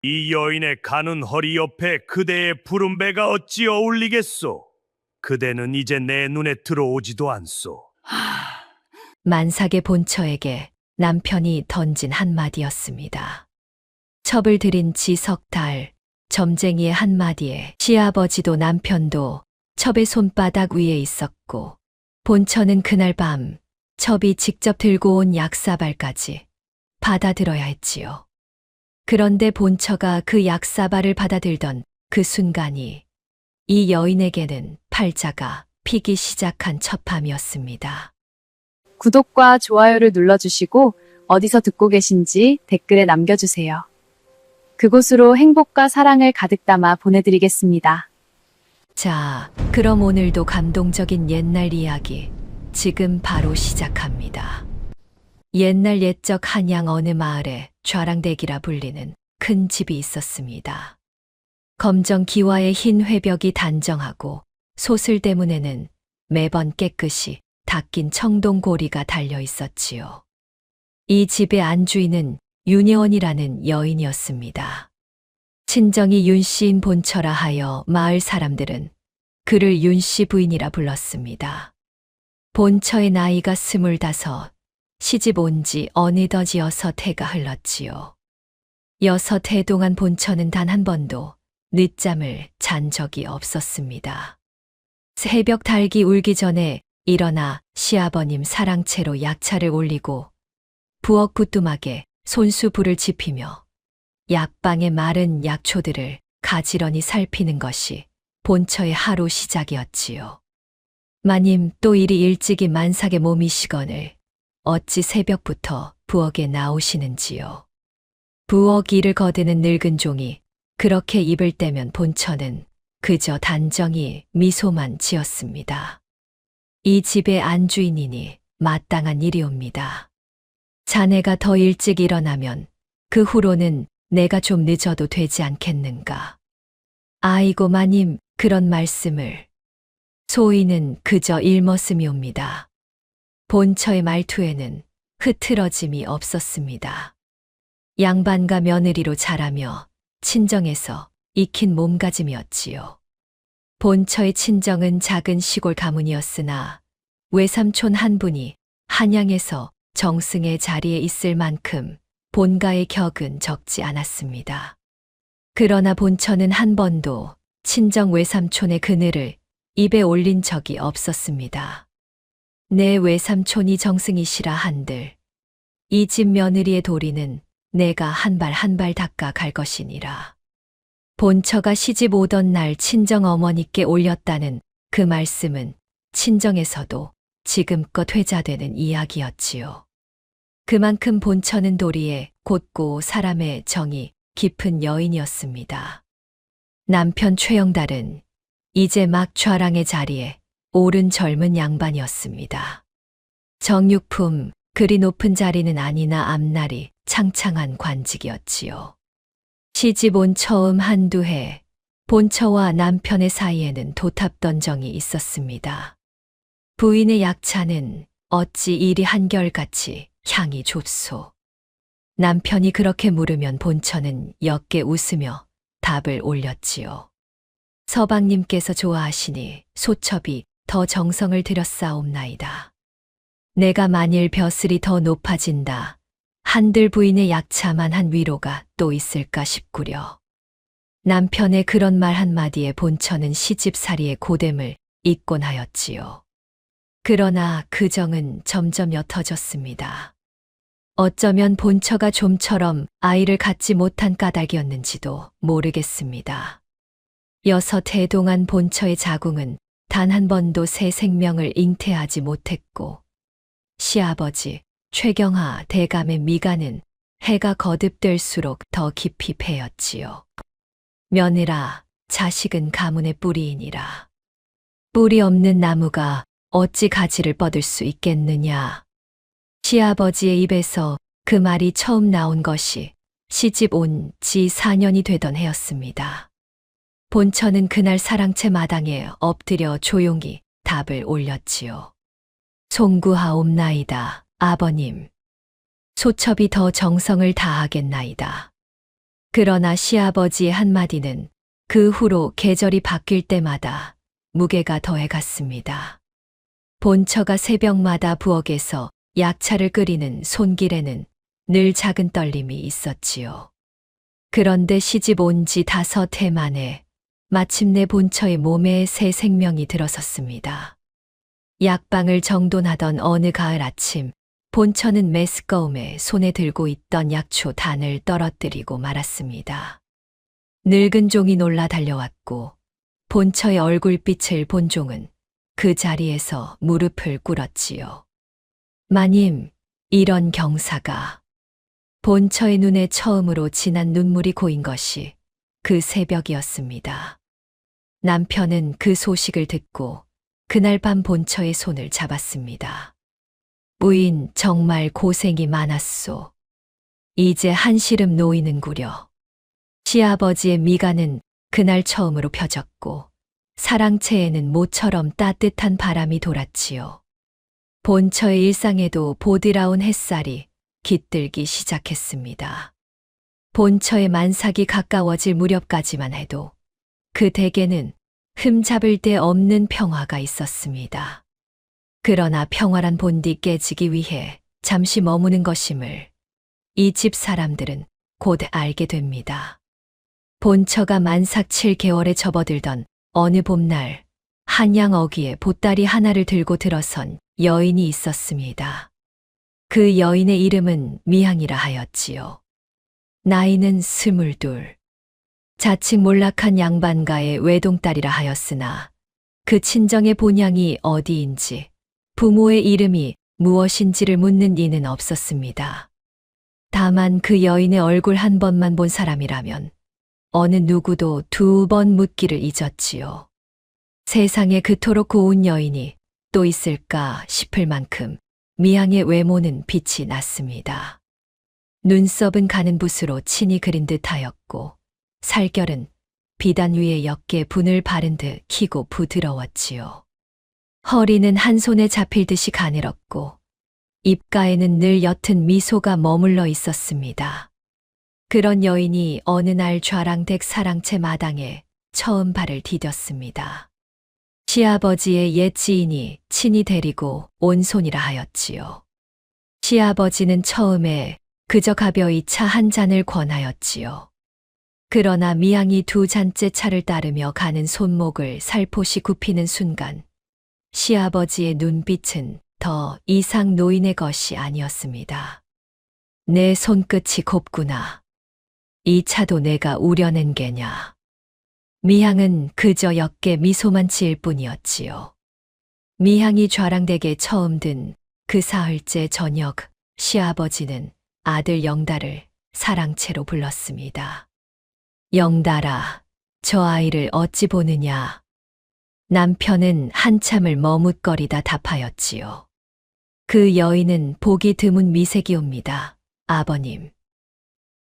이 여인의 가는 허리 옆에 그대의 푸른 배가 어찌 어울리겠소? 그대는 이제 내 눈에 들어오지도 않소. 만삭의 본처에게 남편이 던진 한마디였습니다. 첩을 들인 지 석 달, 점쟁이의 한마디에 시아버지도 남편도 첩의 손바닥 위에 있었고, 본처는 그날 밤 첩이 직접 들고 온 약사발까지 받아들어야 했지요. 그런데 본처가 그 약사발을 받아들던 그 순간이 이 여인에게는 팔자가 피기 시작한 첫밤이었습니다. 구독과 좋아요를 눌러주시고 어디서 듣고 계신지 댓글에 남겨주세요. 그곳으로 행복과 사랑을 가득 담아 보내드리겠습니다. 자, 그럼 오늘도 감동적인 옛날 이야기 지금 바로 시작합니다. 옛날 옛적 한양 어느 마을에 좌랑대기라 불리는 큰 집이 있었습니다. 검정 기와의 흰 회벽이 단정하고 소슬대문에는 매번 깨끗이 닦인 청동고리가 달려 있었지요. 이 집의 안주인은 윤여원이라는 여인이었습니다. 친정이 윤씨인 본처라 하여 마을 사람들은 그를 윤씨 부인이라 불렀습니다. 본처의 나이가 25, 시집 온 지 어느덧 6해가 흘렀지요. 6해 동안 본처는 단 한 번도 늦잠을 잔 적이 없었습니다. 새벽 달기 울기 전에 일어나 시아버님 사랑채로 약차를 올리고 부엌 부뚜막에 손수불을 지피며 약방의 마른 약초들을 가지런히 살피는 것이 본처의 하루 시작이었지요. 마님 또 이리 일찍이 만삭의 몸이시거늘 어찌 새벽부터 부엌에 나오시는지요. 부엌 일을 거드는 늙은 종이 그렇게 입을 떼면 본처는 그저 단정히 미소만 지었습니다. 이 집의 안주인이니 마땅한 일이옵니다. 자네가 더 일찍 일어나면 그 후로는 내가 좀 늦어도 되지 않겠는가. 아이고 마님 그런 말씀을. 소인은 그저 일머슴이옵니다. 본처의 말투에는 흐트러짐이 없었습니다. 양반과 며느리로 자라며 친정에서 익힌 몸가짐이었지요. 본처의 친정은 작은 시골 가문이었으나 외삼촌 한 분이 한양에서 정승의 자리에 있을 만큼 본가의 격은 적지 않았습니다. 그러나 본처는 한 번도 친정 외삼촌의 그늘을 입에 올린 적이 없었습니다. 내 외삼촌이 정승이시라 한들 이 집 며느리의 도리는 내가 한 발 한 발 닦아 갈 것이니라. 본처가 시집 오던 날 친정 어머니께 올렸다는 그 말씀은 친정에서도 지금껏 회자되는 이야기였지요. 그만큼 본처는 도리에 곧고 사람의 정이 깊은 여인이었습니다. 남편 최영달은 이제 막 좌랑의 자리에 오른 젊은 양반이었습니다. 정육품, 그리 높은 자리는 아니나 앞날이 창창한 관직이었지요. 시집 온 처음 한두 해, 본처와 남편의 사이에는 도탑던정이 있었습니다. 부인의 약차는 어찌 이리 한결같이 향이 좋소. 남편이 그렇게 물으면 본처는 옅게 웃으며 답을 올렸지요. 서방님께서 좋아하시니 소첩이 더 정성을 들였사옵나이다. 내가 만일 벼슬이 더 높아진다. 한들 부인의 약차만 한 위로가 또 있을까 싶구려. 남편의 그런 말 한마디에 본처는 시집살이의 고됨을 잊곤 하였지요. 그러나 그 정은 점점 옅어졌습니다. 어쩌면 본처가 좀처럼 아이를 갖지 못한 까닭이었는지도 모르겠습니다. 6해 동안 본처의 자궁은 단 한 번도 새 생명을 잉태하지 못했고 시아버지 최경하 대감의 미간은 해가 거듭될수록 더 깊이 패였지요. 며느라 자식은 가문의 뿌리이니라. 뿌리 없는 나무가 어찌 가지를 뻗을 수 있겠느냐. 시아버지의 입에서 그 말이 처음 나온 것이 시집 온 지 4년이 되던 해였습니다. 본처는 그날 사랑채 마당에 엎드려 조용히 답을 올렸지요. 송구하옵나이다, 아버님. 소첩이 더 정성을 다하겠나이다. 그러나 시아버지의 한마디는 그 후로 계절이 바뀔 때마다 무게가 더해 갔습니다. 본처가 새벽마다 부엌에서 약차를 끓이는 손길에는 늘 작은 떨림이 있었지요. 그런데 시집 온 지 5해 만에 마침내 본처의 몸에 새 생명이 들어섰습니다. 약방을 정돈하던 어느 가을 아침, 본처는 메스꺼움에 손에 들고 있던 약초 단을 떨어뜨리고 말았습니다. 늙은 종이 놀라 달려왔고 본처의 얼굴빛을 본 종은 그 자리에서 무릎을 꿇었지요. 마님, 이런 경사가. 본처의 눈에 처음으로 진한 눈물이 고인 것이 그 새벽이었습니다. 남편은 그 소식을 듣고 그날 밤 본처의 손을 잡았습니다. 부인, 정말 고생이 많았소. 이제 한시름 놓이는구려. 시아버지의 미간은 그날 처음으로 펴졌고 사랑채에는 모처럼 따뜻한 바람이 돌았지요. 본처의 일상에도 보드라운 햇살이 깃들기 시작했습니다. 본처의 만삭이 가까워질 무렵까지만 해도 그 댁에는 흠잡을 데 없는 평화가 있었습니다. 그러나 평화란 본디 깨지기 위해 잠시 머무는 것임을 이 집 사람들은 곧 알게 됩니다. 본처가 만삭 7개월에 접어들던 어느 봄날 한양 어귀에 보따리 하나를 들고 들어선 여인이 있었습니다. 그 여인의 이름은 미향이라 하였지요. 나이는 22. 자칭 몰락한 양반가의 외동딸이라 하였으나 그 친정의 본향이 어디인지 부모의 이름이 무엇인지를 묻는 이는 없었습니다. 다만 그 여인의 얼굴 한 번만 본 사람이라면 어느 누구도 2번 묻기를 잊었지요. 세상에 그토록 고운 여인이 또 있을까 싶을 만큼 미향의 외모는 빛이 났습니다. 눈썹은 가는 붓으로 친히 그린 듯하였고 살결은 비단 위에 옅게 분을 바른 듯 희고 부드러웠지요. 허리는 한 손에 잡힐 듯이 가늘었고 입가에는 늘 옅은 미소가 머물러 있었습니다. 그런 여인이 어느 날 좌랑댁 사랑채 마당에 처음 발을 디뎠습니다. 시아버지의 옛 지인이 친히 데리고 온 손이라 하였지요. 시아버지는 처음에 그저 가벼이 차 한 잔을 권하였지요. 그러나 미향이 2잔째 차를 따르며 가는 손목을 살포시 굽히는 순간 시아버지의 눈빛은 더 이상 노인의 것이 아니었습니다. 내 손끝이 곱구나. 이 차도 내가 우려낸 게냐. 미향은 그저 옅게 미소만 지을 뿐이었지요. 미향이 좌랑댁에 처음 든 그 사흘째 저녁 시아버지는 아들 영달을 사랑채로 불렀습니다. 영달아, 저 아이를 어찌 보느냐. 남편은 한참을 머뭇거리다 답하였지요. 그 여인은 보기 드문 미색이옵니다. 아버님.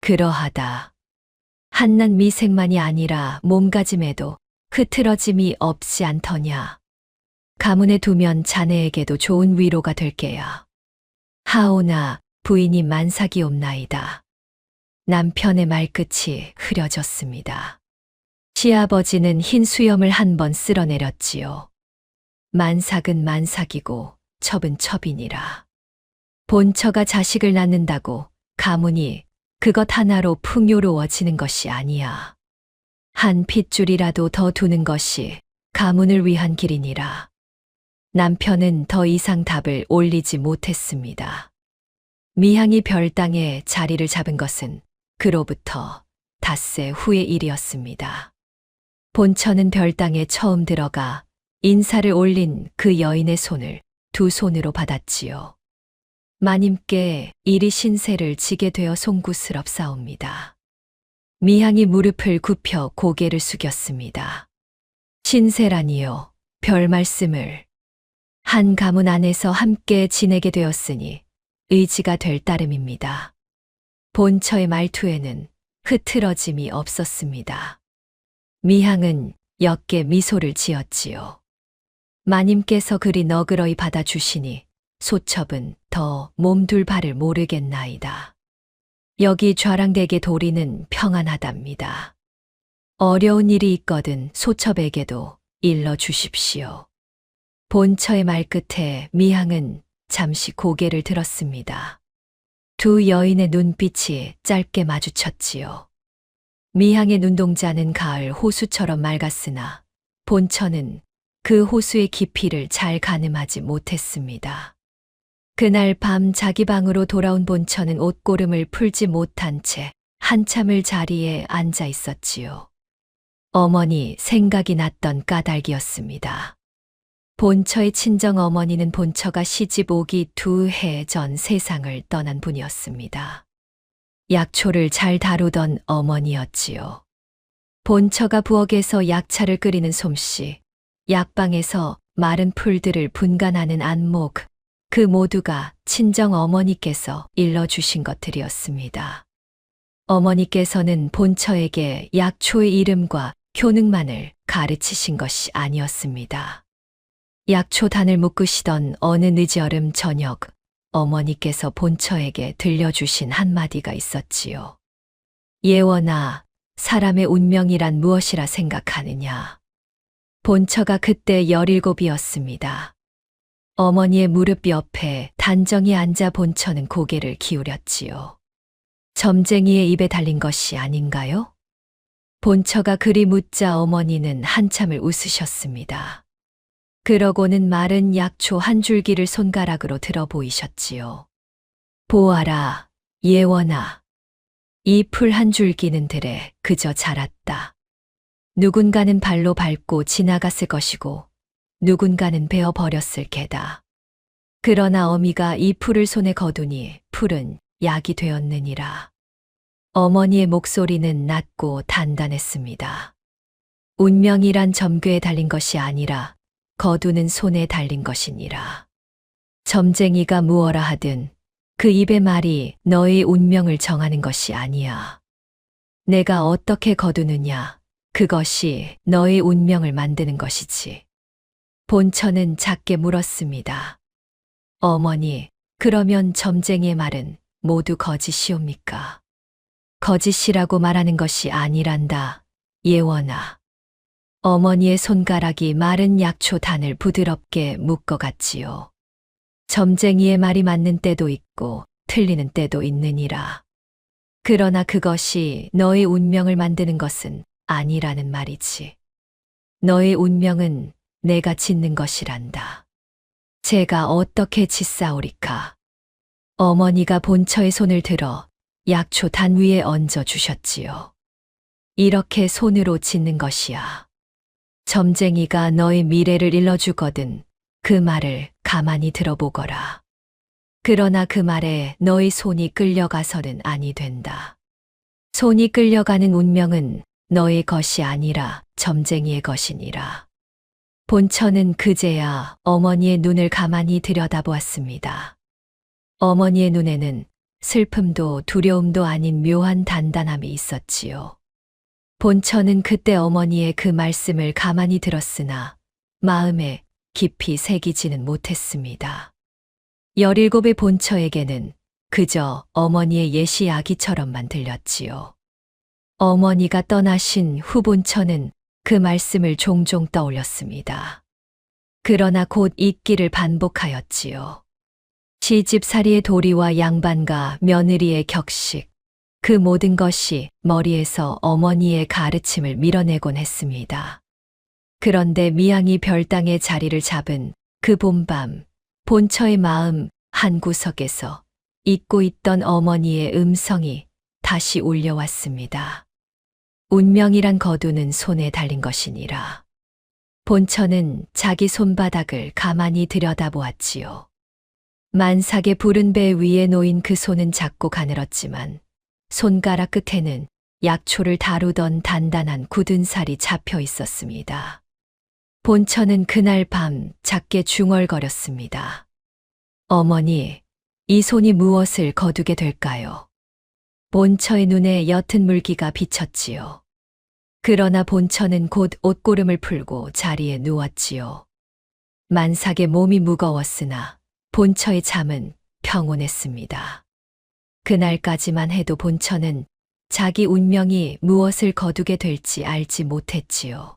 그러하다. 한낱 미색만이 아니라 몸가짐에도 흐트러짐이 없지 않더냐. 가문에 두면 자네에게도 좋은 위로가 될 게야. 하오나 부인이 만삭이옵나이다. 남편의 말끝이 흐려졌습니다. 시아버지는 흰 수염을 한 번 쓸어내렸지요. 만삭은 만삭이고 첩은 첩이니라. 본처가 자식을 낳는다고 가문이 그것 하나로 풍요로워지는 것이 아니야. 한 핏줄이라도 더 두는 것이 가문을 위한 길이니라. 남편은 더 이상 답을 올리지 못했습니다. 미향이 별당에 자리를 잡은 것은 그로부터 닷새 후의 일이었습니다. 본처는 별당에 처음 들어가 인사를 올린 그 여인의 손을 2손으로 받았지요. 마님께 이리 신세를 지게 되어 송구스럽사옵니다. 미향이 무릎을 굽혀 고개를 숙였습니다. 신세라니요, 별 말씀을. 한 가문 안에서 함께 지내게 되었으니 의지가 될 따름입니다. 본처의 말투에는 흐트러짐이 없었습니다. 미향은 옅게 미소를 지었지요. 마님께서 그리 너그러이 받아주시니 소첩은 더 몸둘 바를 모르겠나이다. 여기 좌랑댁의 도리는 평안하답니다. 어려운 일이 있거든 소첩에게도 일러 주십시오. 본처의 말끝에 미향은 잠시 고개를 들었습니다. 두 여인의 눈빛이 짧게 마주쳤지요. 미향의 눈동자는 가을 호수처럼 맑았으나 본처는 그 호수의 깊이를 잘 가늠하지 못했습니다. 그날 밤 자기 방으로 돌아온 본처는 옷고름을 풀지 못한 채 한참을 자리에 앉아 있었지요. 어머니 생각이 났던 까닭이었습니다. 본처의 친정 어머니는 본처가 시집 오기 2해 전 세상을 떠난 분이었습니다. 약초를 잘 다루던 어머니였지요. 본처가 부엌에서 약차를 끓이는 솜씨, 약방에서 마른 풀들을 분간하는 안목, 그 모두가 친정 어머니께서 일러주신 것들이었습니다. 어머니께서는 본처에게 약초의 이름과 효능만을 가르치신 것이 아니었습니다. 약초 단을 묶으시던 어느 늦여름 저녁, 어머니께서 본처에게 들려주신 한마디가 있었지요. 예원아, 사람의 운명이란 무엇이라 생각하느냐. 본처가 그때 17이었습니다. 어머니의 무릎 옆에 단정히 앉아 본처는 고개를 기울였지요. 점쟁이의 입에 달린 것이 아닌가요? 본처가 그리 묻자 어머니는 한참을 웃으셨습니다. 그러고는 마른 약초 한 줄기를 손가락으로 들어 보이셨지요. 보아라, 예원아. 이 풀 한 줄기는 들에 그저 자랐다. 누군가는 발로 밟고 지나갔을 것이고 누군가는 베어 버렸을 게다. 그러나 어미가 이 풀을 손에 거두니 풀은 약이 되었느니라. 어머니의 목소리는 낮고 단단했습니다. 운명이란 점괘에 달린 것이 아니라 거두는 손에 달린 것이니라. 점쟁이가 무어라 하든 그 입의 말이 너의 운명을 정하는 것이 아니야. 내가 어떻게 거두느냐, 그것이 너의 운명을 만드는 것이지. 본처는 작게 물었습니다. 어머니, 그러면 점쟁이의 말은 모두 거짓이옵니까? 거짓이라고 말하는 것이 아니란다, 예원아. 어머니의 손가락이 마른 약초 단을 부드럽게 묶어갔지요. 점쟁이의 말이 맞는 때도 있고 틀리는 때도 있느니라. 그러나 그것이 너의 운명을 만드는 것은 아니라는 말이지. 너의 운명은 내가 짓는 것이란다. 제가 어떻게 짓사오리까? 어머니가 본처의 손을 들어 약초 단 위에 얹어 주셨지요. 이렇게 손으로 짓는 것이야. 점쟁이가 너의 미래를 일러주거든 그 말을 가만히 들어보거라. 그러나 그 말에 너의 손이 끌려가서는 아니 된다. 손이 끌려가는 운명은 너의 것이 아니라 점쟁이의 것이니라. 본처는 그제야 어머니의 눈을 가만히 들여다보았습니다. 어머니의 눈에는 슬픔도 두려움도 아닌 묘한 단단함이 있었지요. 본처는 그때 어머니의 그 말씀을 가만히 들었으나 마음에 깊이 새기지는 못했습니다. 17의 본처에게는 그저 어머니의 예시 이야기처럼만 들렸지요. 어머니가 떠나신 후 본처는 그 말씀을 종종 떠올렸습니다. 그러나 곧 잊기를 반복하였지요. 시집살이의 도리와 양반과 며느리의 격식, 그 모든 것이 머리에서 어머니의 가르침을 밀어내곤 했습니다. 그런데 미양이 별당의 자리를 잡은 그 봄밤, 본처의 마음 한구석에서 잊고 있던 어머니의 음성이 다시 울려왔습니다. 운명이란 거두는 손에 달린 것이니라. 본처는 자기 손바닥을 가만히 들여다보았지요. 만삭의 푸른 배 위에 놓인 그 손은 작고 가늘었지만 손가락 끝에는 약초를 다루던 단단한 굳은 살이 잡혀 있었습니다. 본처는 그날 밤 작게 중얼거렸습니다. 어머니, 이 손이 무엇을 거두게 될까요? 본처의 눈에 옅은 물기가 비쳤지요. 그러나 본처는 곧 옷고름을 풀고 자리에 누웠지요. 만삭의 몸이 무거웠으나 본처의 잠은 평온했습니다. 그날까지만 해도 본처는 자기 운명이 무엇을 거두게 될지 알지 못했지요.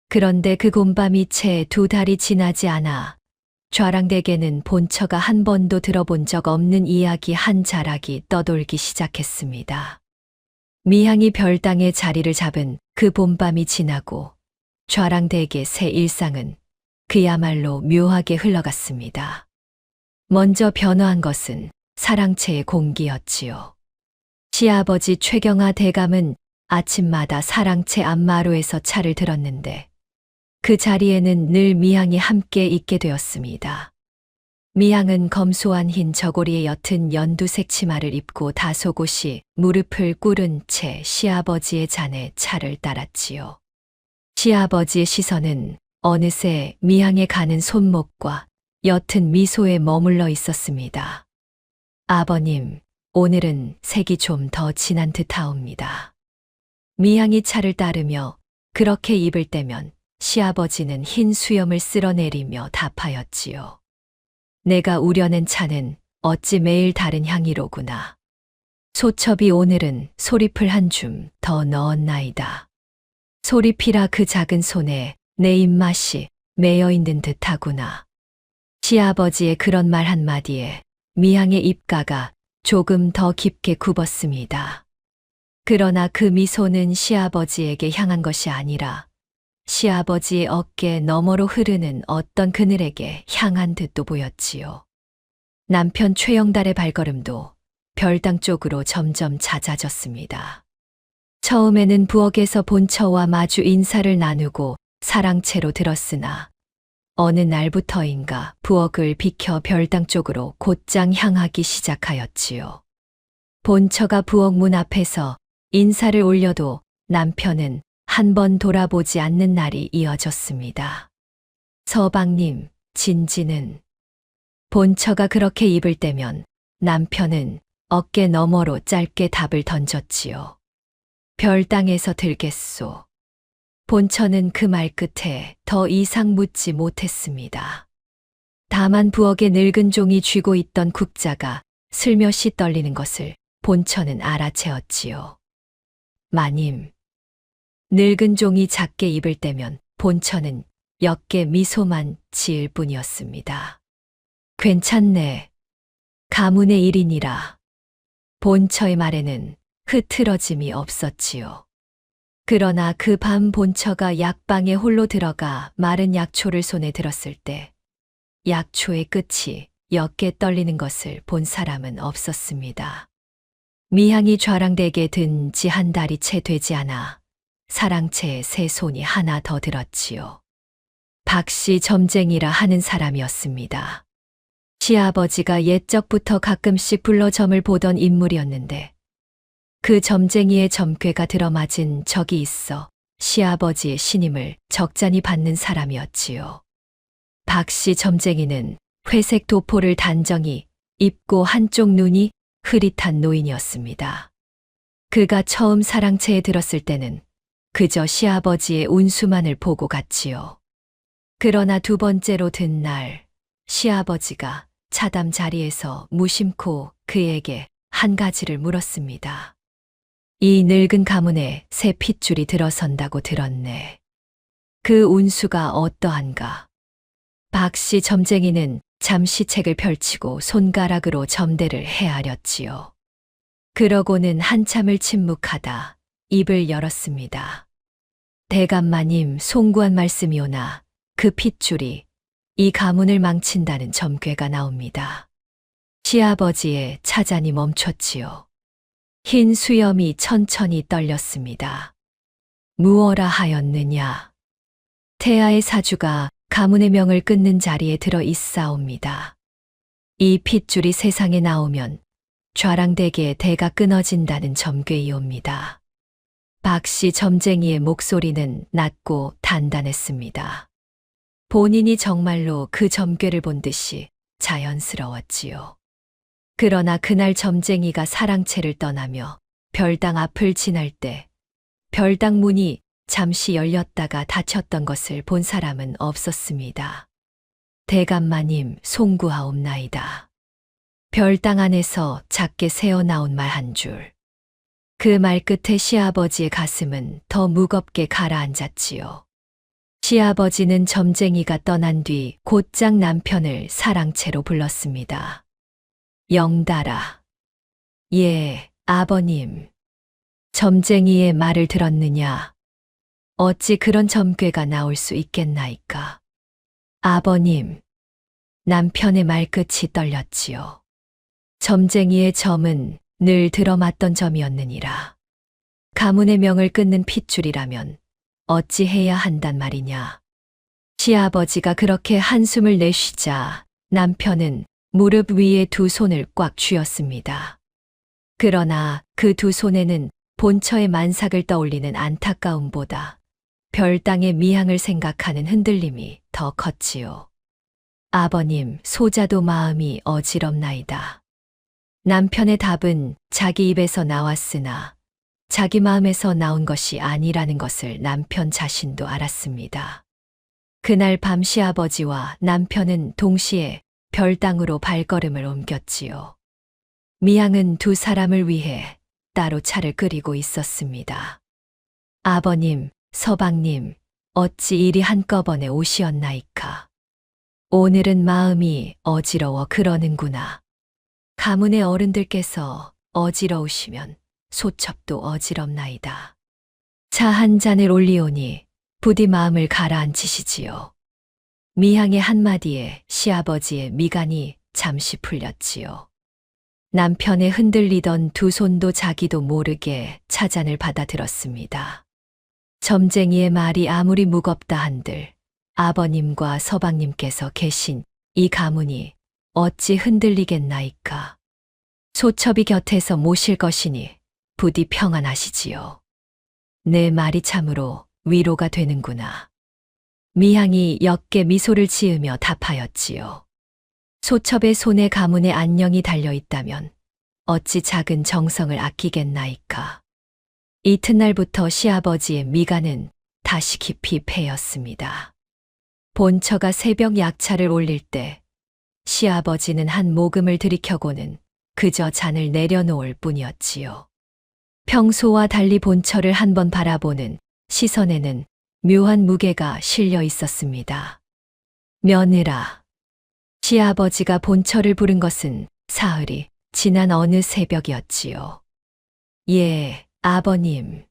그런데 그 곰밤이 채 2달이 지나지 않아 좌랑댁에는 본처가 한 번도 들어본 적 없는 이야기 한 자락이 떠돌기 시작했습니다. 미향이 별당에 자리를 잡은 그 봄밤이 지나고 좌랑댁의 새 일상은 그야말로 묘하게 흘러갔습니다. 먼저 변화한 것은 사랑채의 공기였지요. 시아버지 최경하 대감은 아침마다 사랑채 앞마루에서 차를 들었는데 그 자리에는 늘 미향이 함께 있게 되었습니다. 미향은 검소한 흰 저고리에 옅은 연두색 치마를 입고 다소곳이 무릎을 꿇은 채 시아버지의 잔에 차를 따랐지요. 시아버지의 시선은 어느새 미향에 가는 손목과 옅은 미소에 머물러 있었습니다. 아버님, 오늘은 색이 좀 더 진한 듯하옵니다. 미향이 차를 따르며 그렇게 입을 떼면 시아버지는 흰 수염을 쓸어내리며 답하였지요. 내가 우려낸 차는 어찌 매일 다른 향이로구나. 소첩이 오늘은 소리풀 한 줌 더 넣었나이다. 소리피라 그 작은 손에 내 입맛이 매여 있는 듯하구나. 시아버지의 그런 말 한마디에 미향의 입가가 조금 더 깊게 굽었습니다. 그러나 그 미소는 시아버지에게 향한 것이 아니라 시아버지의 어깨 너머로 흐르는 어떤 그늘에게 향한 듯도 보였지요. 남편 최영달의 발걸음도 별당 쪽으로 점점 잦아졌습니다. 처음에는 부엌에서 본처와 마주 인사를 나누고 사랑채로 들었으나 어느 날부터인가 부엌을 비켜 별당 쪽으로 곧장 향하기 시작하였지요. 본처가 부엌 문 앞에서 인사를 올려도 남편은 한 번 돌아보지 않는 날이 이어졌습니다. 서방님, 진지는. 본처가 그렇게 입을 떼면 남편은 어깨 너머로 짧게 답을 던졌지요. 별당에서 들겠소. 본처는 그 말 끝에 더 이상 묻지 못했습니다. 다만 부엌에 늙은 종이 쥐고 있던 국자가 슬며시 떨리는 것을 본처는 알아채었지요. 마님. 늙은 종이 작게 입을 떼면 본처는 옅게 미소만 지을 뿐이었습니다. 괜찮네. 가문의 일이니라. 본처의 말에는 흐트러짐이 없었지요. 그러나 그 밤 본처가 약방에 홀로 들어가 마른 약초를 손에 들었을 때 약초의 끝이 옅게 떨리는 것을 본 사람은 없었습니다. 미향이 좌랑댁에 든 지 한 달이 채 되지 않아 사랑채에 새 손이 하나 더 들었지요. 박씨 점쟁이라 하는 사람이었습니다. 시아버지가 옛적부터 가끔씩 불러 점을 보던 인물이었는데 그 점쟁이의 점괘가 들어맞은 적이 있어 시아버지의 신임을 적잖이 받는 사람이었지요. 박씨 점쟁이는 회색 도포를 단정히 입고 한쪽 눈이 흐릿한 노인이었습니다. 그가 처음 사랑채에 들었을 때는 그저 시아버지의 운수만을 보고 갔지요. 그러나 두 번째로 든 날 시아버지가 차담 자리에서 무심코 그에게 한 가지를 물었습니다. 이 늙은 가문에 새 핏줄이 들어선다고 들었네. 그 운수가 어떠한가? 박씨 점쟁이는 잠시 책을 펼치고 손가락으로 점대를 헤아렸지요. 그러고는 한참을 침묵하다 입을 열었습니다. 대감마님 송구한 말씀이오나 그 핏줄이 이 가문을 망친다는 점괘가 나옵니다. 시아버지의 차잔이 멈췄지요. 흰 수염이 천천히 떨렸습니다. 무어라 하였느냐? 태아의 사주가 가문의 명을 끊는 자리에 들어 있사옵니다. 이 핏줄이 세상에 나오면 좌랑댁의 대가 끊어진다는 점괘이옵니다. 박씨 점쟁이의 목소리는 낮고 단단했습니다. 본인이 정말로 그 점괘를 본 듯이 자연스러웠지요. 그러나 그날 점쟁이가 사랑채를 떠나며 별당 앞을 지날 때 별당 문이 잠시 열렸다가 닫혔던 것을 본 사람은 없었습니다. 대감마님 송구하옵나이다. 별당 안에서 작게 새어나온 말 한 줄. 그 말 끝에 시아버지의 가슴은 더 무겁게 가라앉았지요. 시아버지는 점쟁이가 떠난 뒤 곧장 남편을 사랑채로 불렀습니다. 영달아. 예, 아버님. 점쟁이의 말을 들었느냐? 어찌 그런 점괘가 나올 수 있겠나이까? 아버님. 남편의 말끝이 떨렸지요. 점쟁이의 점은 늘 들어맞던 점이었느니라. 가문의 명을 끊는 핏줄이라면 어찌 해야 한단 말이냐. 시아버지가 그렇게 한숨을 내쉬자 남편은 무릎 위에 두 손을 꽉 쥐었습니다. 그러나 그 두 손에는 본처의 만삭을 떠올리는 안타까움보다 별당의 미향을 생각하는 흔들림이 더 컸지요. 아버님, 소자도 마음이 어지럽나이다. 남편의 답은 자기 입에서 나왔으나 자기 마음에서 나온 것이 아니라는 것을 남편 자신도 알았습니다. 그날 밤 시아버지와 남편은 동시에 별당으로 발걸음을 옮겼지요. 미향은 두 사람을 위해 따로 차를 끓이고 있었습니다. 아버님, 서방님, 어찌 이리 한꺼번에 오시었나이까. 오늘은 마음이 어지러워 그러는구나. 가문의 어른들께서 어지러우시면 소첩도 어지럽나이다. 차 한 잔을 올리오니 부디 마음을 가라앉히시지요. 미향의 한마디에 시아버지의 미간이 잠시 풀렸지요. 남편의 흔들리던 두 손도 자기도 모르게 차잔을 받아들었습니다. 점쟁이의 말이 아무리 무겁다 한들 아버님과 서방님께서 계신 이 가문이 어찌 흔들리겠나이까. 소첩이 곁에서 모실 것이니 부디 평안하시지요. 내 말이 참으로 위로가 되는구나. 미향이 역게 미소를 지으며 답하였지요. 소첩의 손에 가문의 안녕이 달려있다면 어찌 작은 정성을 아끼겠나이까. 이튿날부터 시아버지의 미간은 다시 깊이 패였습니다. 본처가 새벽 약차를 올릴 때 시아버지는 한 모금을 들이켜고는 그저 잔을 내려놓을 뿐이었지요. 평소와 달리 본처를 한번 바라보는 시선에는 묘한 무게가 실려 있었습니다. 며느라. 시아버지가 본처를 부른 것은 사흘이 지난 어느 새벽이었지요. 예, 아버님.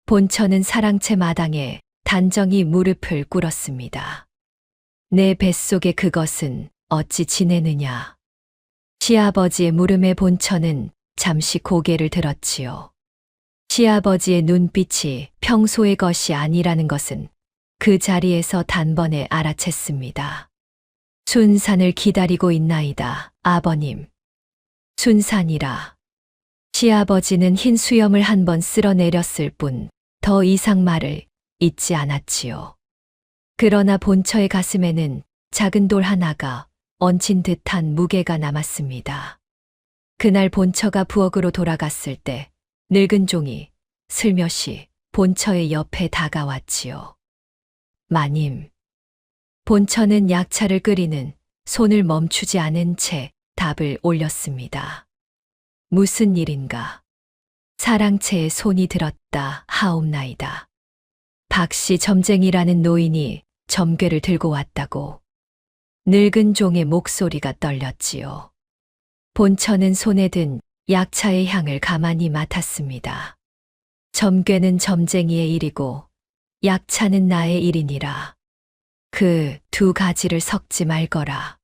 본처는 사랑채 마당에 단정히 무릎을 꿇었습니다. 내 뱃속에 그것은 어찌 지내느냐. 시아버지의 물음에 본처는 잠시 고개를 들었지요. 시아버지의 눈빛이 평소의 것이 아니라는 것은 그 자리에서 단번에 알아챘습니다. 순산을 기다리고 있나이다, 아버님. 순산이라. 시아버지는 흰 수염을 한번 쓸어내렸을 뿐 더 이상 말을 잇지 않았지요. 그러나 본처의 가슴에는 작은 돌 하나가 얹힌 듯한 무게가 남았습니다. 그날 본처가 부엌으로 돌아갔을 때 늙은 종이 슬며시 본처의 옆에 다가왔지요. 마님. 본처는 약차를 끓이는 손을 멈추지 않은 채 답을 올렸습니다. 무슨 일인가? 사랑채에 손이 들었다 하옵나이다. 박씨 점쟁이라는 노인이 점괘를 들고 왔다고. 늙은 종의 목소리가 떨렸지요. 본처는 손에 든 약차의 향을 가만히 맡았습니다. 점괘는 점쟁이의 일이고 약차는 나의 일이니라. 그 두 가지를 섞지 말거라.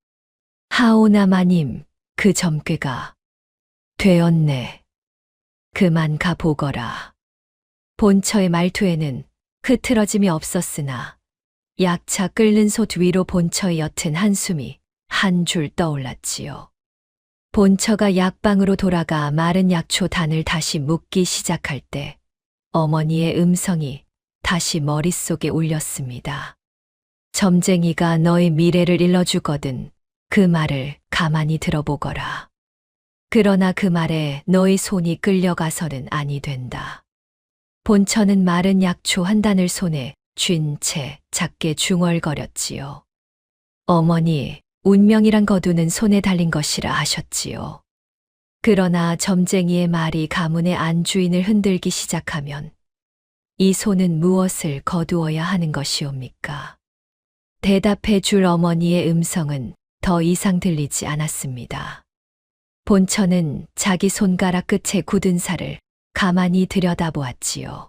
하오나 마님, 그 점괘가 되었네. 그만 가보거라. 본처의 말투에는 흐트러짐이 없었으나 약차 끓는 솥 위로 본처의 옅은 한숨이 한 줄 떠올랐지요. 본처가 약방으로 돌아가 마른 약초 단을 다시 묻기 시작할 때 어머니의 음성이 다시 머릿속에 울렸습니다. 점쟁이가 너의 미래를 일러주거든 그 말을 가만히 들어보거라. 그러나 그 말에 너의 손이 끌려가서는 아니 된다. 본처는 마른 약초 한 단을 손에 쥔 채 작게 중얼거렸지요. 어머니, 운명이란 거두는 손에 달린 것이라 하셨지요. 그러나 점쟁이의 말이 가문의 안주인을 흔들기 시작하면 이 손은 무엇을 거두어야 하는 것이옵니까? 대답해 줄 어머니의 음성은 더 이상 들리지 않았습니다. 본처는 자기 손가락 끝에 굳은 살을 가만히 들여다보았지요.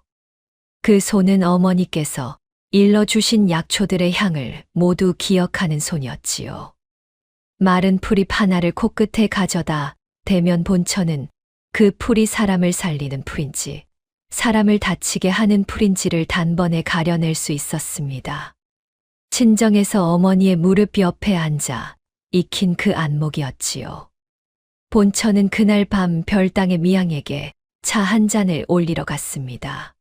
그 손은 어머니께서 일러주신 약초들의 향을 모두 기억하는 손이었지요. 마른 풀잎 하나를 코끝에 가져다 대면 본처는 그 풀이 사람을 살리는 풀인지 사람을 다치게 하는 풀인지를 단번에 가려낼 수 있었습니다. 친정에서 어머니의 무릎 옆에 앉아 익힌 그 안목이었지요. 본처는 그날 밤 별당의 미양에게 차 한 잔을 올리러 갔습니다.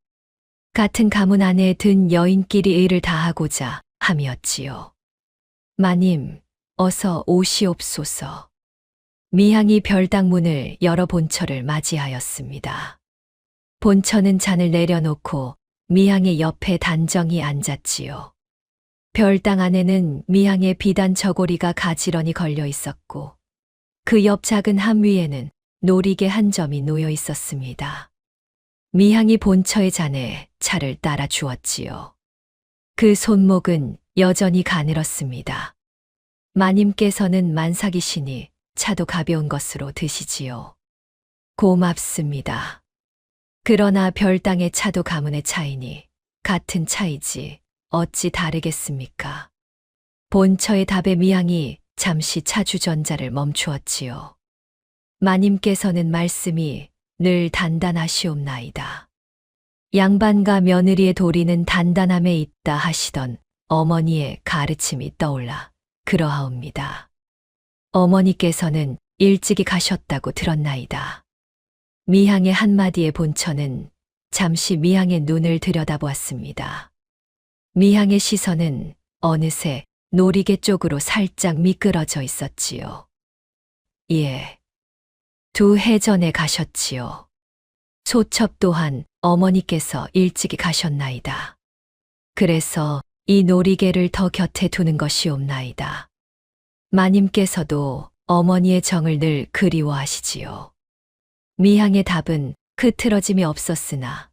같은 가문 안에 든 여인끼리 의를 다하고자 함이었지요. 마님, 어서 오시옵소서. 미향이 별당 문을 열어 본처를 맞이하였습니다. 본처는 잔을 내려놓고 미향의 옆에 단정히 앉았지요. 별당 안에는 미향의 비단 저고리가 가지런히 걸려 있었고 그 옆 작은 함 위에는 놀이개 한 점이 놓여 있었습니다. 미향이 본처의 잔에 차를 따라 주었지요. 그 손목은 여전히 가늘었습니다. 마님께서는 만삭이시니 차도 가벼운 것으로 드시지요. 고맙습니다. 그러나 별당의 차도 가문의 차이니 같은 차이지 어찌 다르겠습니까? 본처의 답에 미향이 잠시 차주전자를 멈추었지요. 마님께서는 말씀이 늘 단단하시옵나이다. 양반과 며느리의 도리는 단단함에 있다 하시던 어머니의 가르침이 떠올라 그러하옵니다. 어머니께서는 일찍이 가셨다고 들었나이다. 미향의 한마디에 본처는 잠시 미향의 눈을 들여다보았습니다. 미향의 시선은 어느새 놀이개 쪽으로 살짝 미끄러져 있었지요. 예. 2해 전에 가셨지요. 소첩 또한 어머니께서 일찍이 가셨나이다. 그래서 이 놀이개를 더 곁에 두는 것이옵나이다. 마님께서도 어머니의 정을 늘 그리워하시지요. 미향의 답은 흐트러짐이 없었으나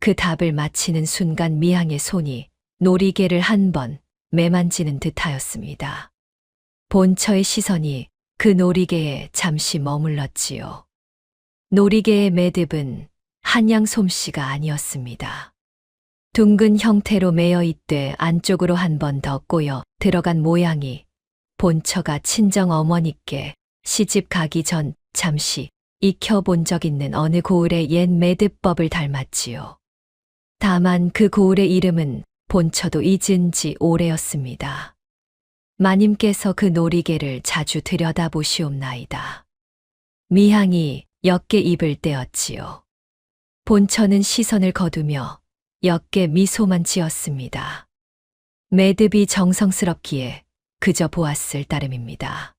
그 답을 마치는 순간 미향의 손이 놀이개를 한 번 매만지는 듯하였습니다. 본처의 시선이 그 놀이개에 잠시 머물렀지요. 놀이개의 매듭은 한양 솜씨가 아니었습니다. 둥근 형태로 매여 있되 안쪽으로 한 번 더 꼬여 들어간 모양이 본처가 친정 어머니께 시집 가기 전 잠시 익혀본 적 있는 어느 고을의 옛 매듭법을 닮았지요. 다만 그 고을의 이름은 본처도 잊은 지 오래였습니다. 마님께서 그 놀이개를 자주 들여다보시옵나이다. 미향이 옅게 입을 떼었지요. 본처는 시선을 거두며 옅게 미소만 지었습니다. 매듭이 정성스럽기에 그저 보았을 따름입니다.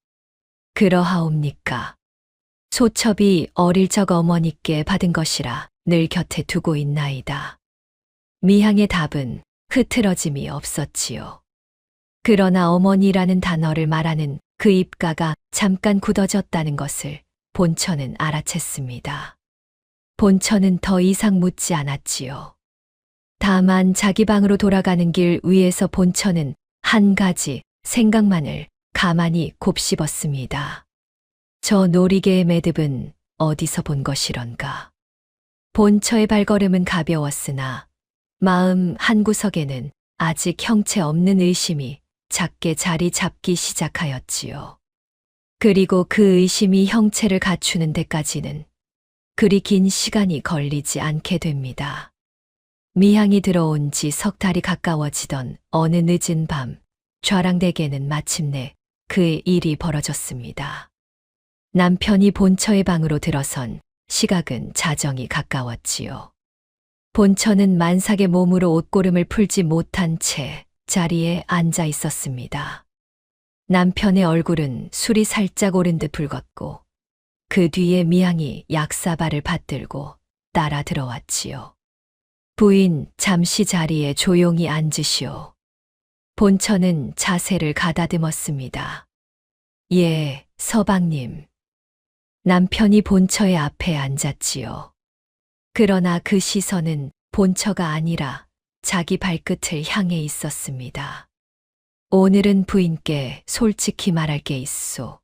그러하옵니까? 소첩이 어릴 적 어머니께 받은 것이라 늘 곁에 두고 있나이다. 미향의 답은 흐트러짐이 없었지요. 그러나 어머니라는 단어를 말하는 그 입가가 잠깐 굳어졌다는 것을 본처는 알아챘습니다. 본처는 더 이상 묻지 않았지요. 다만 자기 방으로 돌아가는 길 위에서 본처는 한 가지 생각만을 가만히 곱씹었습니다. 저 놀이개의 매듭은 어디서 본 것이런가. 본처의 발걸음은 가벼웠으나 마음 한구석에는 아직 형체 없는 의심이 작게 자리 잡기 시작하였지요. 그리고 그 의심이 형체를 갖추는 데까지는 그리 긴 시간이 걸리지 않게 됩니다. 미향이 들어온 지 석 달이 가까워지던 어느 늦은 밤, 좌랑댁에는 마침내 그의 일이 벌어졌습니다. 남편이 본처의 방으로 들어선 시각은 자정이 가까웠지요. 본처는 만삭의 몸으로 옷고름을 풀지 못한 채 자리에 앉아 있었습니다. 남편의 얼굴은 술이 살짝 오른 듯 붉었고 그 뒤에 미향이 약사발을 받들고 따라 들어왔지요. 부인, 잠시 자리에 조용히 앉으시오. 본처는 자세를 가다듬었습니다. 예, 서방님. 남편이 본처의 앞에 앉았지요. 그러나 그 시선은 본처가 아니라 자기 발끝을 향해 있었습니다. 오늘은 부인께 솔직히 말할 게 있소.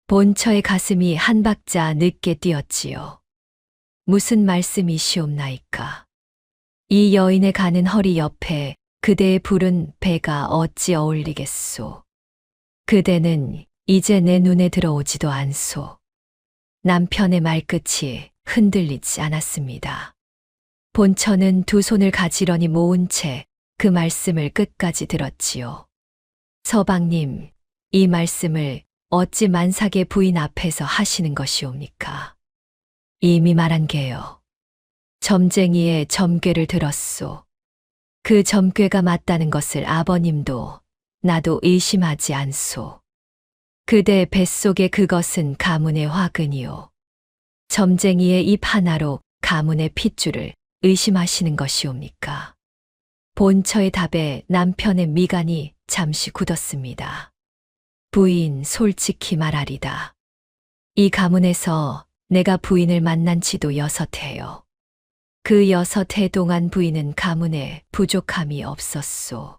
본처의 가슴이 한 박자 늦게 뛰었지요. 무슨 말씀이시옵나이까. 이 여인의 가는 허리 옆에 그대의 푸른 배가 어찌 어울리겠소. 그대는 이제 내 눈에 들어오지도 않소. 남편의 말끝이 흔들리지 않았습니다. 본처는 두 손을 가지런히 모은 채 그 말씀을 끝까지 들었지요. 서방님, 이 말씀을 어찌 만삭의 부인 앞에서 하시는 것이옵니까? 이미 말한 게요. 점쟁이의 점괘를 들었소. 그 점괘가 맞다는 것을 아버님도 나도 의심하지 않소. 그대 뱃속에 그것은 가문의 화근이요. 점쟁이의 입 하나로 가문의 핏줄을 의심하시는 것이옵니까? 본처의 답에 남편의 미간이 잠시 굳었습니다. 부인 솔직히 말하리다. 이 가문에서 내가 부인을 만난 지도 6해요. 그 6해 동안 부인은 가문에 부족함이 없었소.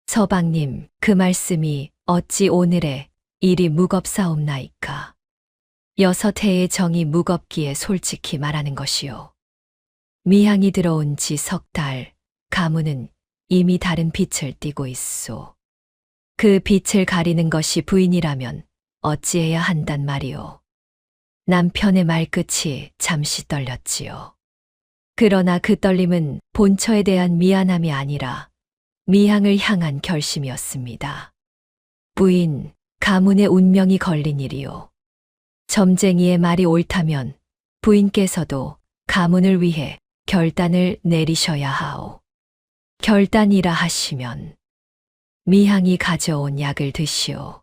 서방님, 그 말씀이 어찌 오늘의 일이 무겁사옵나이까. 6해의 정이 무겁기에 솔직히 말하는 것이요. 미향이 들어온 지 3달, 가문은 이미 다른 빛을 띠고 있소. 그 빛을 가리는 것이 부인이라면 어찌해야 한단 말이오. 남편의 말끝이 잠시 떨렸지요. 그러나 그 떨림은 본처에 대한 미안함이 아니라 미향을 향한 결심이었습니다. 부인, 가문의 운명이 걸린 일이요. 점쟁이의 말이 옳다면 부인께서도 가문을 위해 결단을 내리셔야 하오. 결단이라 하시면 미향이 가져온 약을 드시오.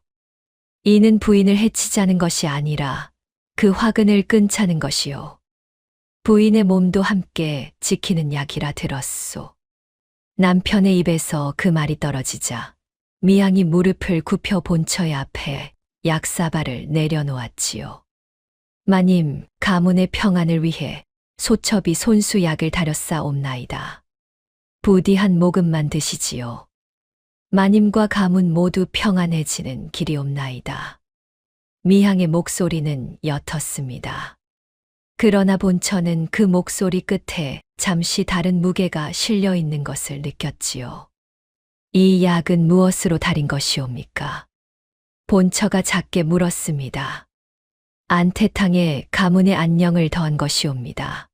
이는 부인을 해치자는 것이 아니라 그 화근을 끊자는 것이요. 부인의 몸도 함께 지키는 약이라 들었소. 남편의 입에서 그 말이 떨어지자 미향이 무릎을 굽혀 본처의 앞에 약사발을 내려놓았지요. 마님, 가문의 평안을 위해 소첩이 손수 약을 다렸사옵나이다. 부디 한 모금만 드시지요. 마님과 가문 모두 평안해지는 길이옵나이다. 미향의 목소리는 옅었습니다. 그러나 본처는 그 목소리 끝에 잠시 다른 무게가 실려 있는 것을 느꼈지요. 이 약은 무엇으로 달인 것이옵니까? 본처가 작게 물었습니다. 안태탕에 가문의 안녕을 더한 것이옵니다.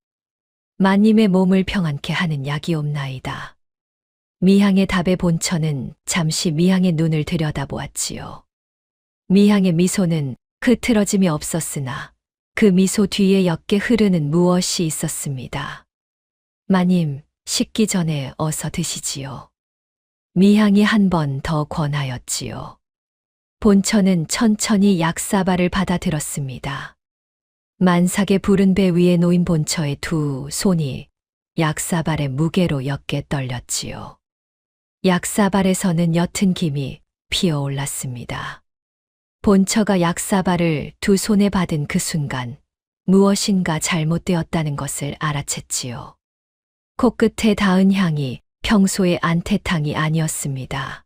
마님의 몸을 평안케 하는 약이옵나이다. 미향의 답에 본처는 잠시 미향의 눈을 들여다보았지요. 미향의 미소는 흐트러짐이 없었으나 그 미소 뒤에 옅게 흐르는 무엇이 있었습니다. 마님, 식기 전에 어서 드시지요. 미향이 한 번 더 권하였지요. 본처는 천천히 약사발을 받아들었습니다. 만삭의 부른 배 위에 놓인 본처의 두 손이 약사발의 무게로 옅게 떨렸지요. 약사발에서는 옅은 김이 피어올랐습니다. 본처가 약사발을 두 손에 받은 그 순간 무엇인가 잘못되었다는 것을 알아챘지요. 코끝에 닿은 향이 평소의 안태탕이 아니었습니다.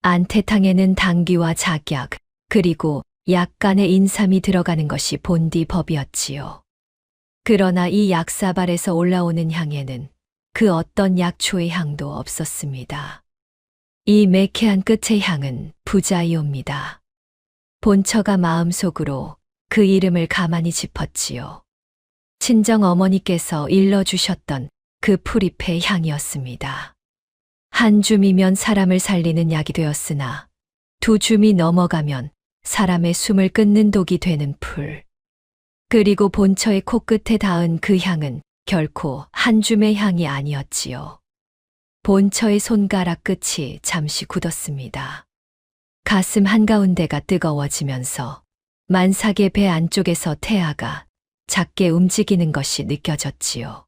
안태탕에는 당귀와 작약, 그리고 약간의 인삼이 들어가는 것이 본디 법이었지요. 그러나 이 약사발에서 올라오는 향에는 그 어떤 약초의 향도 없었습니다. 이 매캐한 끝의 향은 부자이옵니다. 본처가 마음속으로 그 이름을 가만히 짚었지요. 친정 어머니께서 일러주셨던 그 풀잎의 향이었습니다. 한 줌이면 사람을 살리는 약이 되었으나 두 줌이 넘어가면 사람의 숨을 끊는 독이 되는 풀. 그리고 본처의 코끝에 닿은 그 향은 결코 한 줌의 향이 아니었지요. 본처의 손가락 끝이 잠시 굳었습니다. 가슴 한가운데가 뜨거워지면서 만삭의 배 안쪽에서 태아가 작게 움직이는 것이 느껴졌지요.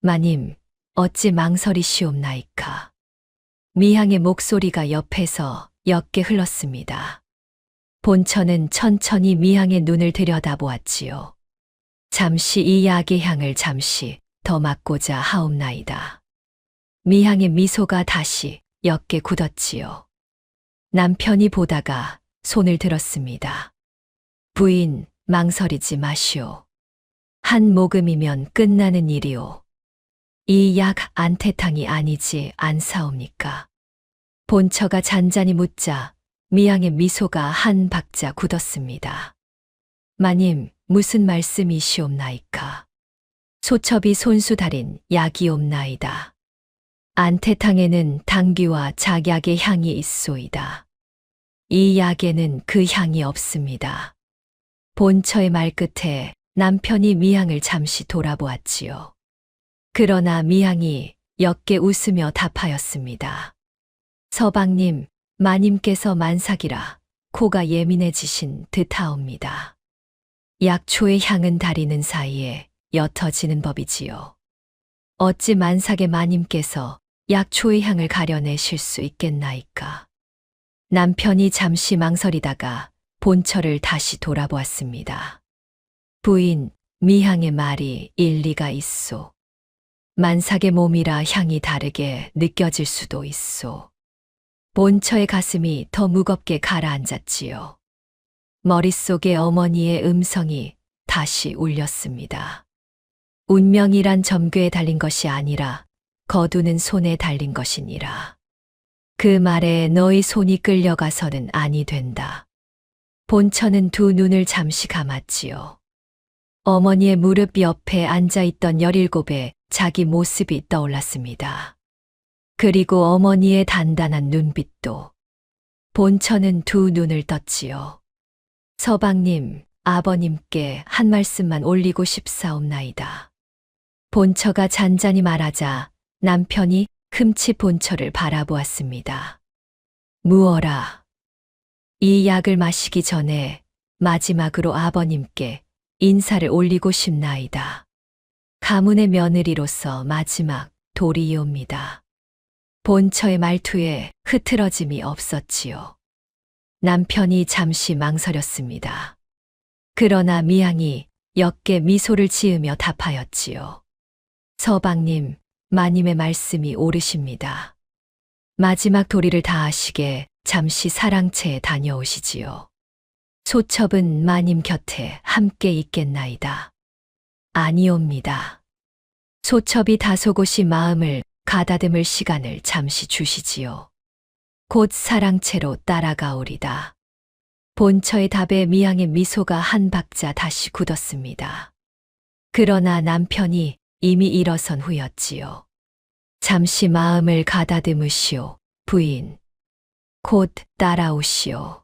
마님, 어찌 망설이시옵나이까. 미향의 목소리가 옆에서 옅게 흘렀습니다. 본처는 천천히 미향의 눈을 들여다보았지요. 잠시 이 약의 향을 잠시 더 맡고자 하옵나이다. 미향의 미소가 다시 옅게 굳었지요. 남편이 보다가 손을 들었습니다. 부인, 망설이지 마시오. 한 모금이면 끝나는 일이오. 이 약 안태탕이 아니지 않사옵니까? 본처가 잔잔히 묻자 미향의 미소가 한 박자 굳었습니다. 마님, 무슨 말씀이시옵나이까? 소첩이 손수 달인 약이옵나이다. 안태탕에는 당귀와 작약의 향이 있소이다. 이 약에는 그 향이 없습니다. 본처의 말끝에 남편이 미향을 잠시 돌아보았지요. 그러나 미향이 옅게 웃으며 답하였습니다. 서방님, 마님께서 만삭이라 코가 예민해지신 듯하옵니다. 약초의 향은 다리는 사이에 옅어지는 법이지요. 어찌 만삭의 마님께서 약초의 향을 가려내실 수 있겠나이까. 남편이 잠시 망설이다가 본처를 다시 돌아보았습니다. 부인, 미향의 말이 일리가 있소. 만삭의 몸이라 향이 다르게 느껴질 수도 있소. 본처의 가슴이 더 무겁게 가라앉았지요. 머릿속에 어머니의 음성이 다시 울렸습니다. 운명이란 점괘에 달린 것이 아니라 거두는 손에 달린 것이니라. 그 말에 너희 손이 끌려가서는 아니 된다. 본처는 두 눈을 잠시 감았지요. 어머니의 무릎 옆에 앉아있던 17의 자기 모습이 떠올랐습니다. 그리고 어머니의 단단한 눈빛도. 본처는 두 눈을 떴지요. 서방님, 아버님께 한 말씀만 올리고 싶사옵나이다. 본처가 잔잔히 말하자 남편이 흠칫 본처를 바라보았습니다. 무어라. 이 약을 마시기 전에 마지막으로 아버님께 인사를 올리고 싶나이다. 가문의 며느리로서 마지막 도리이옵니다. 본처의 말투에 흐트러짐이 없었지요. 남편이 잠시 망설였습니다. 그러나 미향이 옅게 미소를 지으며 답하였지요. 서방님, 마님의 말씀이 옳으십니다. 마지막 도리를 다하시게 잠시 사랑채에 다녀오시지요. 소첩은 마님 곁에 함께 있겠나이다. 아니옵니다. 소첩이 다소곳이 마음을 가다듬을 시간을 잠시 주시지요. 곧 사랑채로 따라가오리다. 본처의 답에 미향의 미소가 한 박자 다시 굳었습니다. 그러나 남편이 이미 일어선 후였지요. 잠시 마음을 가다듬으시오, 부인. 곧 따라오시오.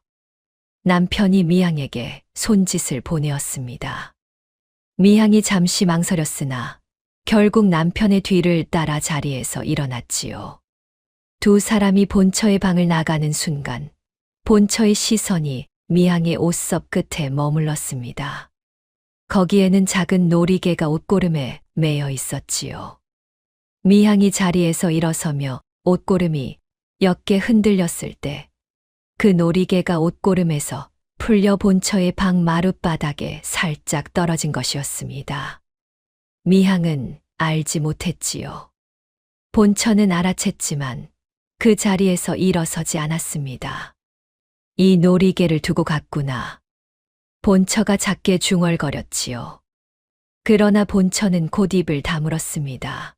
남편이 미향에게 손짓을 보내었습니다. 미향이 잠시 망설였으나 결국 남편의 뒤를 따라 자리에서 일어났지요. 두 사람이 본처의 방을 나가는 순간 본처의 시선이 미향의 옷섭 끝에 머물렀습니다. 거기에는 작은 놀이개가 옷고름에 매여 있었지요. 미향이 자리에서 일어서며 옷고름이 옅게 흔들렸을 때 그 놀이개가 옷고름에서 풀려 본처의 방 마룻바닥에 살짝 떨어진 것이었습니다. 미향은 알지 못했지요. 본처는 알아챘지만 그 자리에서 일어서지 않았습니다. 이 놀이개를 두고 갔구나. 본처가 작게 중얼거렸지요. 그러나 본처는 곧 입을 다물었습니다.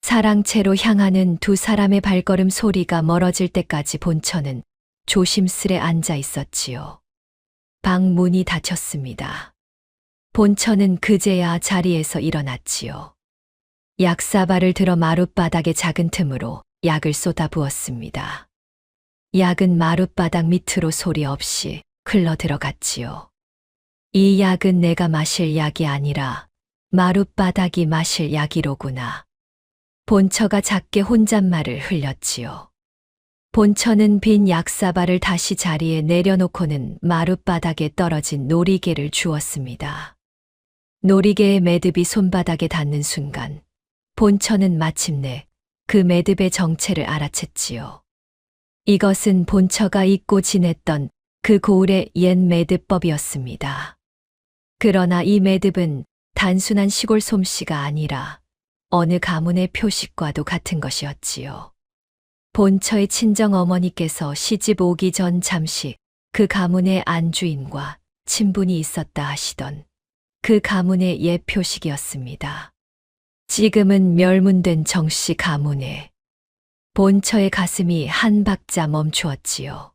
사랑채로 향하는 두 사람의 발걸음 소리가 멀어질 때까지 본처는 조심스레 앉아 있었지요. 방 문이 닫혔습니다. 본처는 그제야 자리에서 일어났지요. 약사발을 들어 마룻바닥의 작은 틈으로 약을 쏟아 부었습니다. 약은 마룻바닥 밑으로 소리 없이 흘러 들어갔지요. 이 약은 내가 마실 약이 아니라 마룻바닥이 마실 약이로구나. 본처가 작게 혼잣말을 흘렸지요. 본처는 빈 약사발을 다시 자리에 내려놓고는 마룻바닥에 떨어진 놀이개를 주었습니다. 놀이개의 매듭이 손바닥에 닿는 순간 본처는 마침내 그 매듭의 정체를 알아챘지요. 이것은 본처가 잊고 지냈던 그 고을의 옛 매듭법이었습니다. 그러나 이 매듭은 단순한 시골 솜씨가 아니라 어느 가문의 표식과도 같은 것이었지요. 본처의 친정 어머니께서 시집 오기 전 잠시 그 가문의 안주인과 친분이 있었다 하시던 그 가문의 옛 표식이었습니다. 지금은 멸문된 정씨 가문에 본처의 가슴이 한 박자 멈추었지요.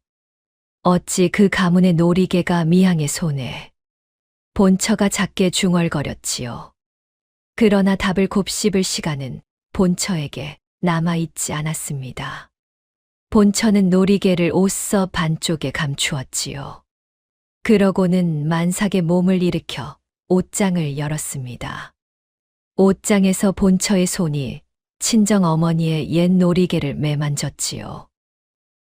어찌 그 가문의 놀이개가 미향의 손에 본처가 작게 중얼거렸지요. 그러나 답을 곱씹을 시간은 본처에게 남아있지 않았습니다. 본처는 놀이개를 옷서 반쪽에 감추었지요. 그러고는 만삭의 몸을 일으켜 옷장을 열었습니다. 옷장에서 본처의 손이 친정 어머니의 옛 놀이개를 매만졌지요.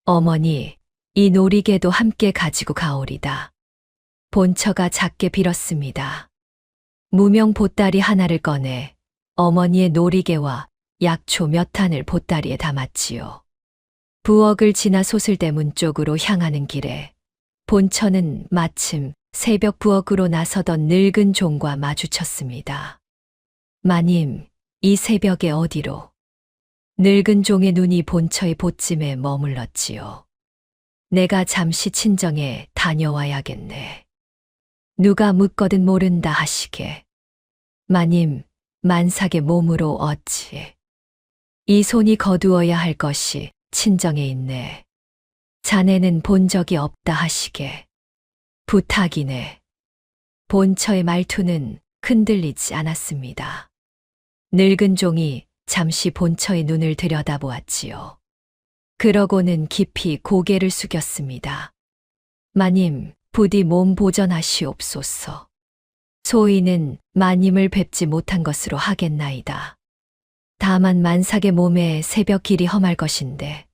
어머니, 이 놀이개도 함께 가지고 가오리다. 본처가 작게 빌었습니다. 무명 보따리 하나를 꺼내 어머니의 놀이개와 약초 몇 탄을 보따리에 담았지요. 부엌을 지나 소슬대문 쪽으로 향하는 길에 본처는 마침 새벽 부엌으로 나서던 늙은 종과 마주쳤습니다. 마님, 이 새벽에 어디로? 늙은 종의 눈이 본처의 보찜에 머물렀지요. 내가 잠시 친정에 다녀와야겠네. 누가 묻거든 모른다 하시게. 마님, 만삭의 몸으로 어찌. 이 손이 거두어야 할 것이 친정에 있네. 자네는 본 적이 없다 하시게. 부탁이네. 본처의 말투는 흔들리지 않았습니다. 늙은 종이 잠시 본처의 눈을 들여다보았지요. 그러고는 깊이 고개를 숙였습니다. 마님, 부디 몸 보전하시옵소서. 소인은 마님을 뵙지 못한 것으로 하겠나이다. 다만 만삭의 몸에 새벽 길이 험할 것인데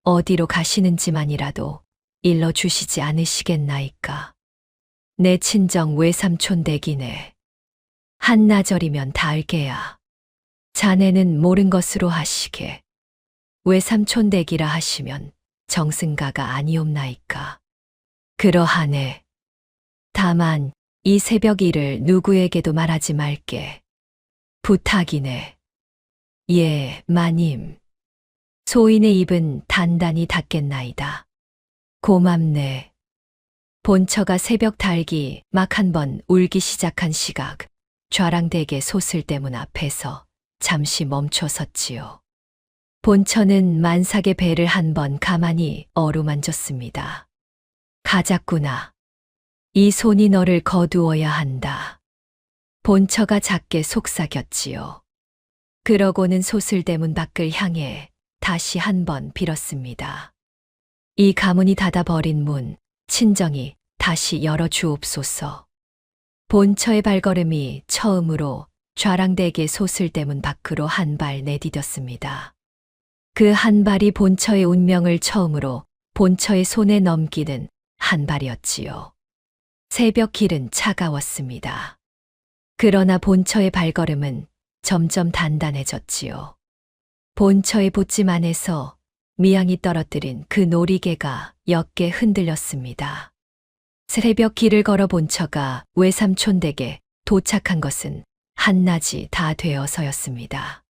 어디로 가시는지만이라도 일러주시지 않으시겠나이까. 내 친정 외삼촌 댁이네. 한나절이면 닿을게야. 자네는 모른 것으로 하시게. 외삼촌 댁이라 하시면 정승가가 아니옵나이까. 그러하네. 다만 이 새벽 일을 누구에게도 말하지 말게. 부탁이네. 예, 마님. 소인의 입은 단단히 닫겠나이다. 고맙네. 본처가 새벽 달기 막 한 번 울기 시작한 시각, 좌랑댁의 소슬대문 앞에서 잠시 멈춰 섰지요. 본처는 만삭의 배를 한 번 가만히 어루만졌습니다. 가자꾸나. 이 손이 너를 거두어야 한다. 본처가 작게 속삭였지요. 그러고는 소슬대문 밖을 향해 다시 한 번 빌었습니다. 이 가문이 닫아버린 문, 친정이 다시 열어주옵소서. 본처의 발걸음이 처음으로 좌랑댁의 소슬대문 밖으로 한 발 내디뎠습니다. 그 한 발이 본처의 운명을 처음으로 본처의 손에 넘기는 한 발이었지요. 새벽 길은 차가웠습니다. 그러나 본처의 발걸음은 점점 단단해졌지요. 본처의 보찜 안에서 미양이 떨어뜨린 그 놀이개가 옅게 흔들렸습니다. 새벽 길을 걸어 본처가 외삼촌 댁에 도착한 것은 한낮이 다 되어서였습니다.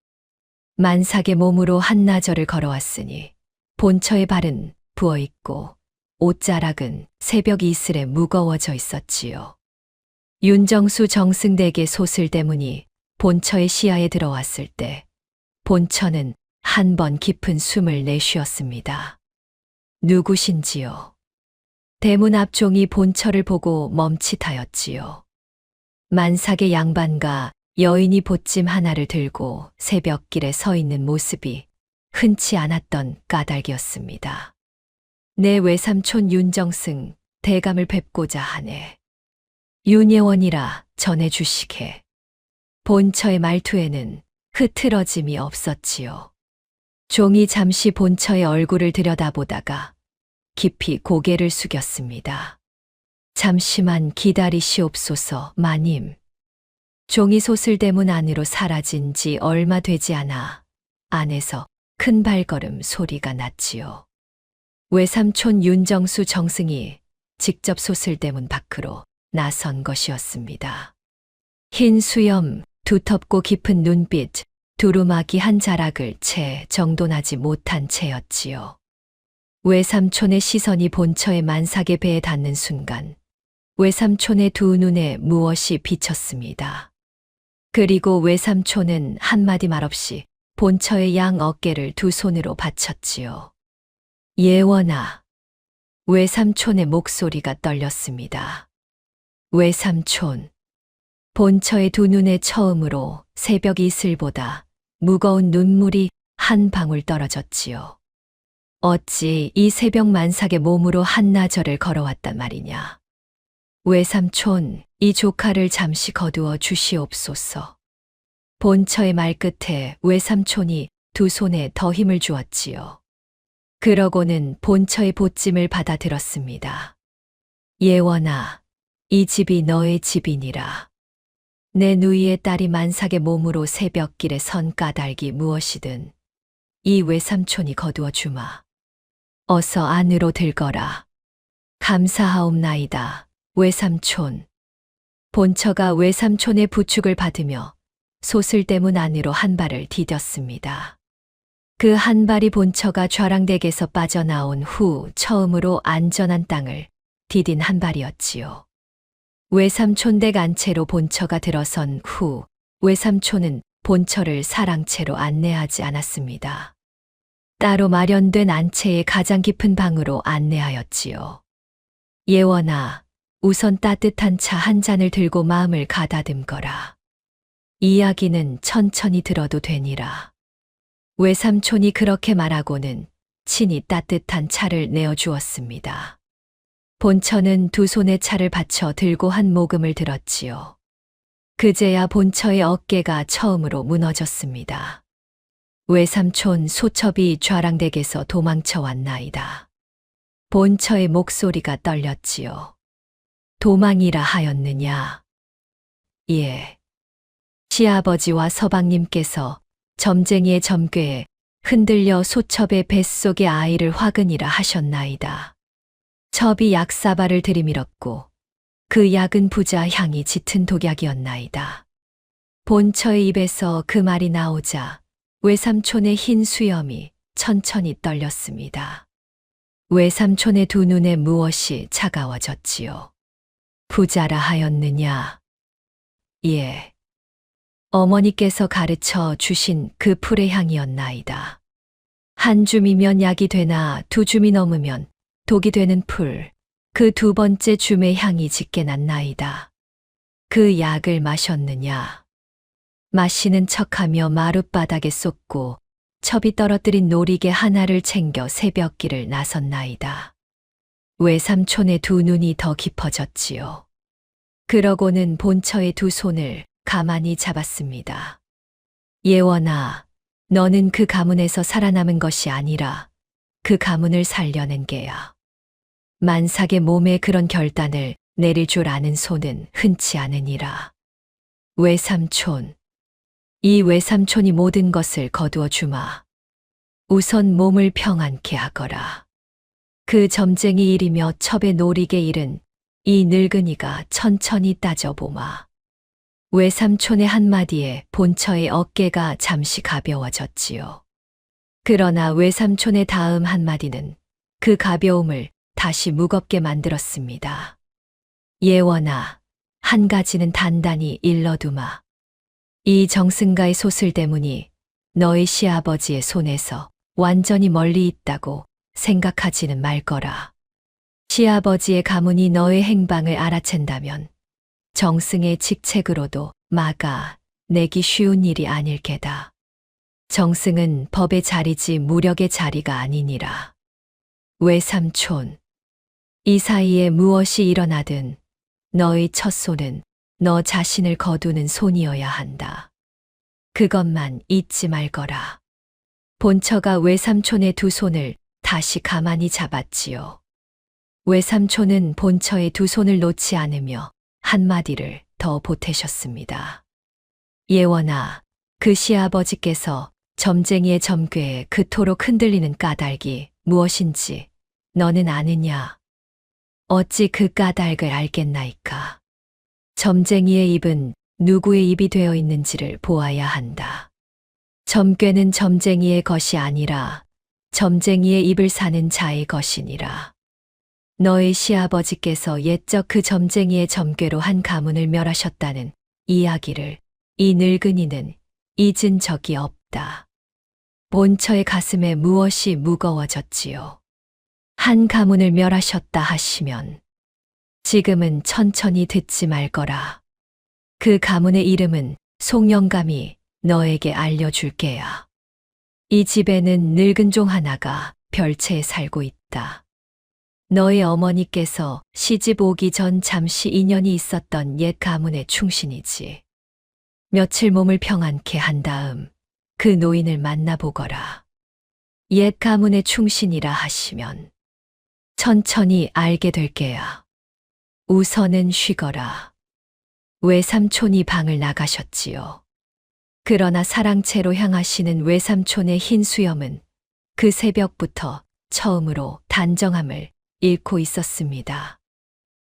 만삭의 몸으로 한나절을 걸어왔으니 본처의 발은 부어있고 옷자락은 새벽 이슬에 무거워져 있었지요. 윤정수 정승댁의 소슬대문이 본처의 시야에 들어왔을 때 본처는 한 번 깊은 숨을 내쉬었습니다. 누구신지요? 대문 앞 종이 본처를 보고 멈칫하였지요. 만삭의 양반과 여인이 보찜 하나를 들고 새벽길에 서 있는 모습이 흔치 않았던 까닭이었습니다. 내 외삼촌 윤정승 대감을 뵙고자 하네. 윤예원이라 전해주시게. 본처의 말투에는 흐트러짐이 없었지요. 종이 잠시 본처의 얼굴을 들여다보다가 깊이 고개를 숙였습니다. 잠시만 기다리시옵소서, 마님. 종이 소슬대문 안으로 사라진 지 얼마 되지 않아 안에서 큰 발걸음 소리가 났지요. 외삼촌 윤정수 정승이 직접 소슬대문 밖으로 나선 것이었습니다. 흰 수염, 두텁고 깊은 눈빛, 두루마기 한 자락을 채 정돈하지 못한 채였지요. 외삼촌의 시선이 본처의 만삭의 배에 닿는 순간 외삼촌의 두 눈에 무엇이 비쳤습니다. 그리고 외삼촌은 한마디 말 없이 본처의 양 어깨를 두 손으로 받쳤지요. 예원아. 외삼촌의 목소리가 떨렸습니다. 외삼촌. 본처의 두 눈에 처음으로 새벽 이슬보다 무거운 눈물이 한 방울 떨어졌지요. 어찌 이 새벽 만삭의 몸으로 한나절을 걸어왔단 말이냐. 외삼촌, 이 조카를 잠시 거두어 주시옵소서. 본처의 말끝에 외삼촌이 두 손에 더 힘을 주었지요. 그러고는 본처의 보찜을 받아들었습니다. 예원아, 이 집이 너의 집이니라. 내 누이의 딸이 만삭의 몸으로 새벽길에 선 까닭이 무엇이든 이 외삼촌이 거두어 주마. 어서 안으로 들거라. 감사하옵나이다, 외삼촌. 본처가 외삼촌의 부축을 받으며 소슬대문 안으로 한 발을 디뎠습니다. 그 한 발이 본처가 좌랑댁에서 빠져나온 후 처음으로 안전한 땅을 디딘 한 발이었지요. 외삼촌 댁 안채로 본처가 들어선 후 외삼촌은 본처를 사랑채로 안내하지 않았습니다. 따로 마련된 안채의 가장 깊은 방으로 안내하였지요. 예원아, 우선 따뜻한 차 한 잔을 들고 마음을 가다듬거라. 이야기는 천천히 들어도 되니라. 외삼촌이 그렇게 말하고는 친히 따뜻한 차를 내어주었습니다. 본처는 두 손에 차를 받쳐 들고 한 모금을 들었지요. 그제야 본처의 어깨가 처음으로 무너졌습니다. 외삼촌 소첩이 좌랑댁에서 도망쳐 왔나이다. 본처의 목소리가 떨렸지요. 도망이라 하였느냐? 예. 시아버지와 서방님께서 점쟁이의 점괘에 흔들려 소첩의 뱃속의 아이를 화근이라 하셨나이다. 첩이 약사발을 들이밀었고 그 약은 부자 향이 짙은 독약이었나이다. 본처의 입에서 그 말이 나오자 외삼촌의 흰 수염이 천천히 떨렸습니다. 외삼촌의 두 눈에 무엇이 차가워졌지요. 부자라 하였느냐? 예. 어머니께서 가르쳐 주신 그 풀의 향이었나이다. 한 줌이면 약이 되나 두 줌이 넘으면 독이 되는 풀, 그 두 번째 줌의 향이 짙게 났나이다. 그 약을 마셨느냐? 마시는 척하며 마룻바닥에 쏟고 첩이 떨어뜨린 놀이개 하나를 챙겨 새벽길을 나섰나이다. 외삼촌의 두 눈이 더 깊어졌지요. 그러고는 본처의 두 손을 가만히 잡았습니다. 예원아, 너는 그 가문에서 살아남은 것이 아니라 그 가문을 살려낸 게야. 만삭의 몸에 그런 결단을 내릴 줄 아는 손은 흔치 않으니라. 외삼촌, 이 외삼촌이 모든 것을 거두어 주마. 우선 몸을 평안케 하거라. 그 점쟁이 일이며 첩의 놀이개 일은 이 늙은이가 천천히 따져보마. 외삼촌의 한마디에 본처의 어깨가 잠시 가벼워졌지요. 그러나 외삼촌의 다음 한마디는 그 가벼움을 다시 무겁게 만들었습니다. 예원아, 한 가지는 단단히 일러두마. 이 정승가의 소슬대문이 너의 시아버지의 손에서 완전히 멀리 있다고 생각하지는 말거라. 시아버지의 가문이 너의 행방을 알아챈다면 정승의 직책으로도 막아 내기 쉬운 일이 아닐 게다. 정승은 법의 자리지 무력의 자리가 아니니라. 외삼촌, 이 사이에 무엇이 일어나든 너의 첫 손은 너 자신을 거두는 손이어야 한다. 그것만 잊지 말거라. 본처가 외삼촌의 두 손을 다시 가만히 잡았지요. 외삼촌은 본처의 두 손을 놓지 않으며 한마디를 더 보태셨습니다. 예원아, 그 시아버지께서 점쟁이의 점괘에 그토록 흔들리는 까닭이 무엇인지 너는 아느냐? 어찌 그 까닭을 알겠나이까. 점쟁이의 입은 누구의 입이 되어 있는지를 보아야 한다. 점괘는 점쟁이의 것이 아니라 점쟁이의 입을 사는 자의 것이니라. 너의 시아버지께서 옛적 그 점쟁이의 점괘로 한 가문을 멸하셨다는 이야기를 이 늙은이는 잊은 적이 없다. 본처의 가슴에 무엇이 무거워졌지요. 한 가문을 멸하셨다 하시면 지금은 천천히 듣지 말거라. 그 가문의 이름은 송영감이 너에게 알려줄게야. 이 집에는 늙은 종 하나가 별채에 살고 있다. 너의 어머니께서 시집 오기 전 잠시 인연이 있었던 옛 가문의 충신이지. 며칠 몸을 평안케 한 다음 그 노인을 만나보거라. 옛 가문의 충신이라 하시면 천천히 알게 될 게야. 우선은 쉬거라. 외삼촌이 방을 나가셨지요. 그러나 사랑채로 향하시는 외삼촌의 흰 수염은 그 새벽부터 처음으로 단정함을 잃고 있었습니다.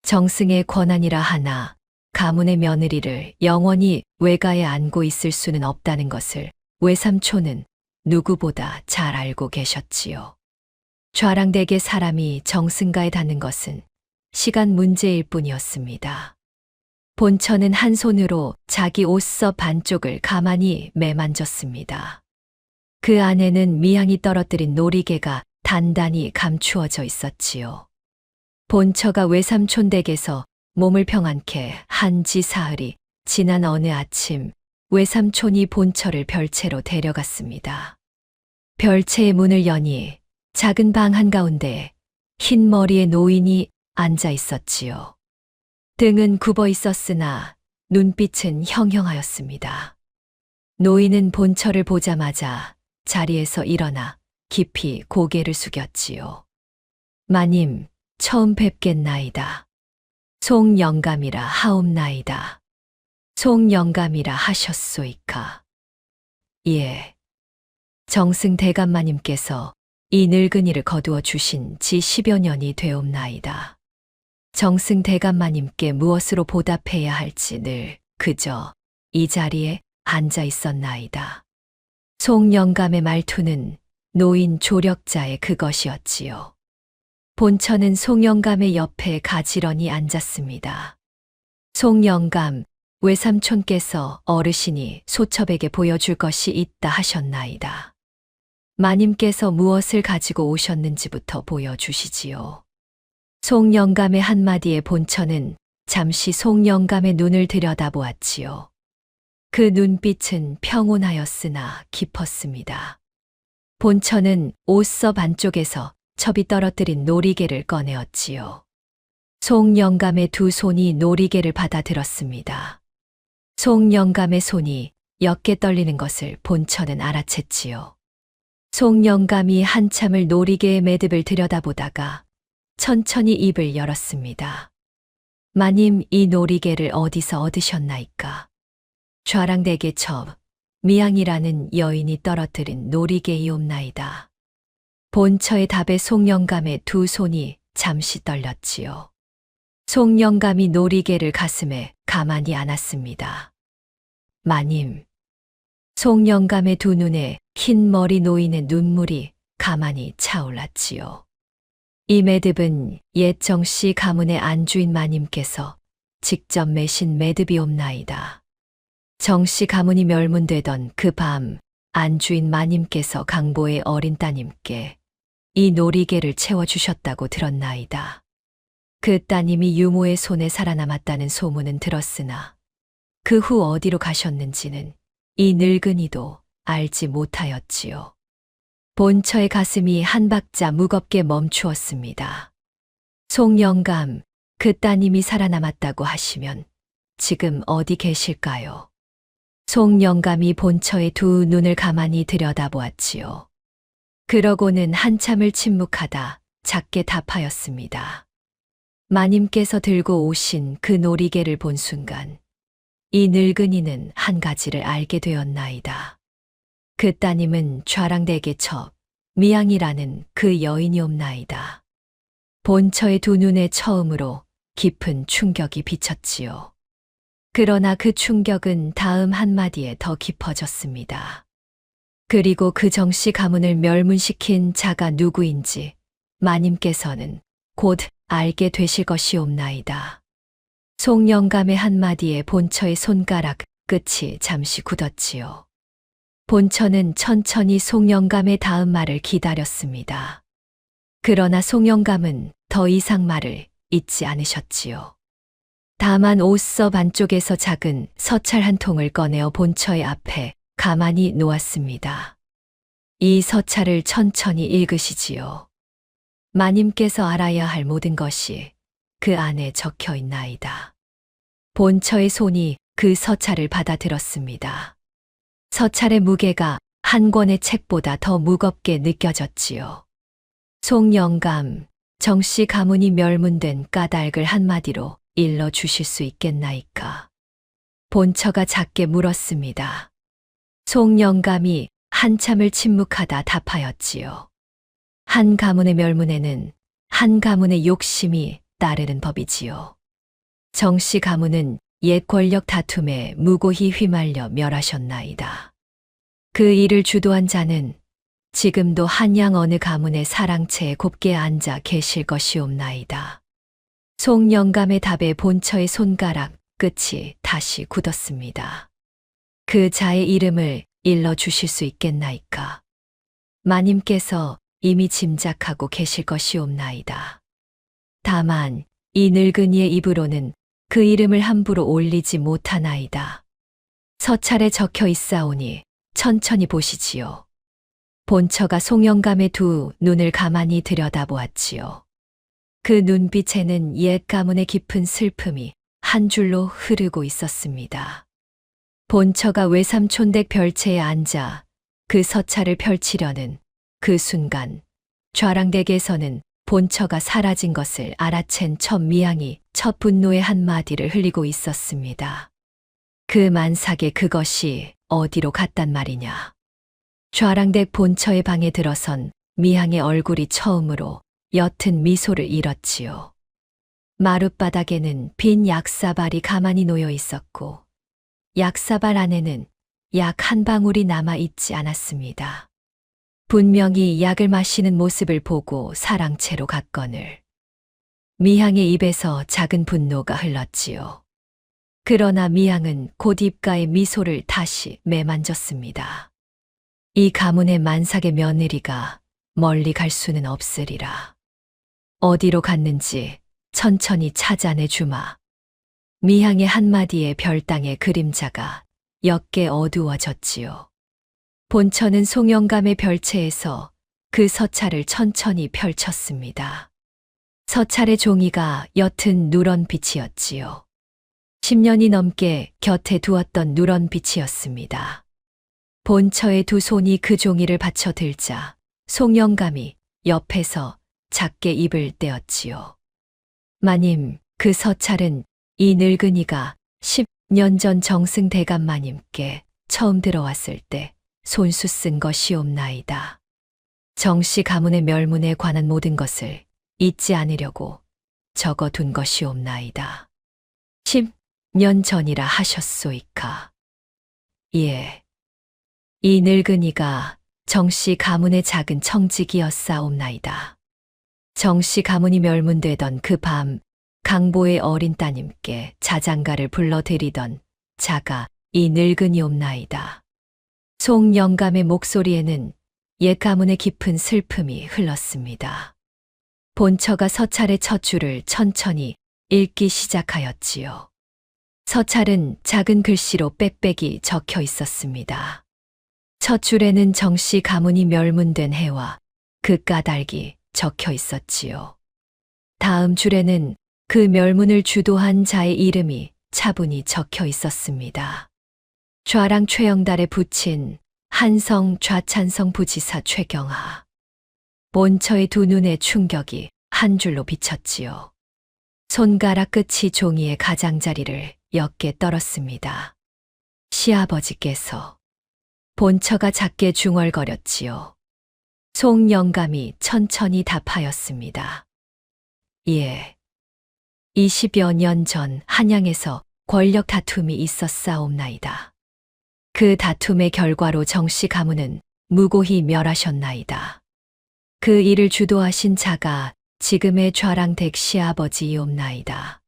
정승의 권한이라 하나 가문의 며느리를 영원히 외가에 안고 있을 수는 없다는 것을 외삼촌은 누구보다 잘 알고 계셨지요. 좌랑댁의 사람이 정승가에 닿는 것은 시간 문제일 뿐이었습니다. 본처는 한 손으로 자기 옷서 반쪽을 가만히 매만졌습니다. 그 안에는 미향이 떨어뜨린 놀이개가 단단히 감추어져 있었지요. 본처가 외삼촌 댁에서 몸을 평안케 한 지 사흘이 지난 어느 아침 외삼촌이 본처를 별채로 데려갔습니다. 별채의 문을 여니 작은 방 한가운데 흰 머리의 노인이 앉아 있었지요. 등은 굽어 있었으나 눈빛은 형형하였습니다. 노인은 본처를 보자마자 자리에서 일어나 깊이 고개를 숙였지요. 마님, 처음 뵙겠나이다. 송영감이라 하옵나이다. 송영감이라 하셨소이까. 예. 정승 대감마님께서 이 늙은이를 거두어 주신 지 10여 년이 되옵나이다. 정승 대감마님께 무엇으로 보답해야 할지 늘 그저 이 자리에 앉아 있었나이다. 송영감의 말투는 노인 조력자의 그것이었지요. 본처는 송영감의 옆에 가지런히 앉았습니다. 송영감, 외삼촌께서 어르신이 소첩에게 보여줄 것이 있다 하셨나이다. 마님께서 무엇을 가지고 오셨는지부터 보여주시지요. 송영감의 한마디에 본처는 잠시 송영감의 눈을 들여다보았지요. 그 눈빛은 평온하였으나 깊었습니다. 본처는 옷서 반쪽에서 첩이 떨어뜨린 놀이개를 꺼내었지요. 송영감의 두 손이 놀이개를 받아들었습니다. 송영감의 손이 옅게 떨리는 것을 본처는 알아챘지요. 송영감이 한참을 놀이개의 매듭을 들여다보다가 천천히 입을 열었습니다. 마님, 이 놀이개를 어디서 얻으셨나이까? 좌랑댁의 첩, 미양이라는 여인이 떨어뜨린 놀이개이옵나이다. 본처의 답에 송영감의 두 손이 잠시 떨렸지요. 송영감이 놀이개를 가슴에 가만히 안았습니다. 마님. 송영감의 두 눈에 흰 머리 노인의 눈물이 가만히 차올랐지요. 이 매듭은 옛 정씨 가문의 안주인 마님께서 직접 매신 매듭이옵나이다. 정씨 가문이 멸문되던 그 밤 안주인 마님께서 강보의 어린 따님께 이 놀이개를 채워주셨다고 들었나이다. 그 따님이 유모의 손에 살아남았다는 소문은 들었으나 그 후 어디로 가셨는지는 이 늙은이도 알지 못하였지요. 본처의 가슴이 한 박자 무겁게 멈추었습니다. 송영감, 그 따님이 살아남았다고 하시면 지금 어디 계실까요? 송영감이 본처의 두 눈을 가만히 들여다보았지요. 그러고는 한참을 침묵하다 작게 답하였습니다. 마님께서 들고 오신 그 놀이개를 본 순간 이 늙은이는 한 가지를 알게 되었나이다. 그 따님은 좌랑댁의 첩, 미양이라는 그 여인이옵나이다. 본처의 두 눈에 처음으로 깊은 충격이 비쳤지요. 그러나 그 충격은 다음 한마디에 더 깊어졌습니다. 그리고 그 정씨 가문을 멸문시킨 자가 누구인지 마님께서는 곧 알게 되실 것이옵나이다. 송영감의 한마디에 본처의 손가락 끝이 잠시 굳었지요. 본처는 천천히 송영감의 다음 말을 기다렸습니다. 그러나 송영감은 더 이상 말을 잇지 않으셨지요. 다만 옷섭 안쪽에서 작은 서찰 한 통을 꺼내어 본처의 앞에 가만히 놓았습니다. 이 서찰을 천천히 읽으시지요. 마님께서 알아야 할 모든 것이 그 안에 적혀 있나이다. 본처의 손이 그 서찰을 받아들었습니다. 서찰의 무게가 한 권의 책보다 더 무겁게 느껴졌지요. 송영감, 정씨 가문이 멸문된 까닭을 한마디로 일러 주실 수 있겠나이까? 본처가 작게 물었습니다. 송영감이 한참을 침묵하다 답하였지요. 한 가문의 멸문에는 한 가문의 욕심이 따르는 법이지요. 정씨 가문은 옛 권력 다툼에 무고히 휘말려 멸하셨나이다. 그 일을 주도한 자는 지금도 한양 어느 가문의 사랑채에 곱게 앉아 계실 것이옵나이다. 송영감의 답에 본처의 손가락 끝이 다시 굳었습니다. 그 자의 이름을 일러 주실 수 있겠나이까? 마님께서 이미 짐작하고 계실 것이옵나이다. 다만 이 늙은이의 입으로는 그 이름을 함부로 올리지 못하나이다. 서찰에 적혀 있사오니 천천히 보시지요. 본처가 송영감의 두 눈을 가만히 들여다보았지요. 그 눈빛에는 옛 가문의 깊은 슬픔이 한 줄로 흐르고 있었습니다. 본처가 외삼촌댁 별채에 앉아 그 서찰을 펼치려는 그 순간 좌랑댁에서는 본처가 사라진 것을 알아챈 첫 미양이 첫 분노의 한마디를 흘리고 있었습니다. 그 만삭에 그것이 어디로 갔단 말이냐. 좌랑댁 본처의 방에 들어선 미양의 얼굴이 처음으로 옅은 미소를 잃었지요. 마룻바닥에는 빈 약사발이 가만히 놓여 있었고 약사발 안에는 약 한 방울이 남아 있지 않았습니다. 분명히 약을 마시는 모습을 보고 사랑채로 갔거늘 미향의 입에서 작은 분노가 흘렀지요. 그러나 미향은 곧 입가에 미소를 다시 매만졌습니다. 이 가문의 만삭의 며느리가 멀리 갈 수는 없으리라. 어디로 갔는지 천천히 찾아내 주마. 미향의 한마디에 별당의 그림자가 옅게 어두워졌지요. 본처는 송영감의 별채에서 그 서찰을 천천히 펼쳤습니다. 서찰의 종이가 옅은 누런 빛이었지요. 10년이 넘게 곁에 두었던 누런 빛이었습니다. 본처의 두 손이 그 종이를 받쳐 들자 송영감이 옆에서 작게 입을 떼었지요. 마님, 그 서찰은 이 늙은이가 10년 전 정승대감 마님께 처음 들어왔을 때 손수 쓴 것이옵나이다. 정씨 가문의 멸문에 관한 모든 것을 잊지 않으려고 적어둔 것이옵나이다. 10년 전이라 하셨소이까. 예. 이 늙은이가 정씨 가문의 작은 청직이었사옵나이다. 정씨 가문이 멸문되던 그 밤 강보의 어린 따님께 자장가를 불러드리던 자가 이 늙은이옵나이다. 송영감의 목소리에는 옛 가문의 깊은 슬픔이 흘렀습니다. 본처가 서찰의 첫 줄을 천천히 읽기 시작하였지요. 서찰은 작은 글씨로 빽빽이 적혀 있었습니다. 첫 줄에는 정씨 가문이 멸문된 해와 그 까닭이 적혀 있었지요. 다음 줄에는 그 멸문을 주도한 자의 이름이 차분히 적혀 있었습니다. 좌랑 최영달에 붙인 한성 좌찬성 부지사 최경하. 본처의 두 눈의 충격이 한 줄로 비쳤지요. 손가락 끝이 종이의 가장자리를 옅게 떨었습니다. 시아버지께서. 본처가 작게 중얼거렸지요. 송영감이 천천히 답하였습니다. 예. 20여 년 전 한양에서 권력 다툼이 있었사옵나이다. 그 다툼의 결과로 정씨 가문은 무고히 멸하셨나이다. 그 일을 주도하신 자가 지금의 좌랑댁 시아버지이옵나이다.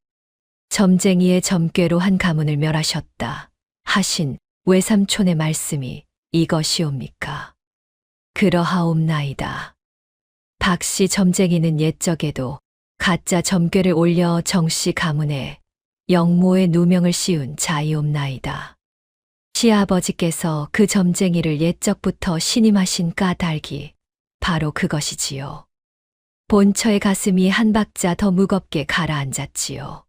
점쟁이의 점괘로 한 가문을 멸하셨다 하신 외삼촌의 말씀이 이것이옵니까? 그러하옵나이다. 박씨 점쟁이는 옛적에도 가짜 점괘를 올려 정씨 가문에 영모의 누명을 씌운 자이옵나이다. 시아버지께서 그 점쟁이를 옛적부터 신임하신 까닭이 바로 그것이지요. 본처의 가슴이 한 박자 더 무겁게 가라앉았지요.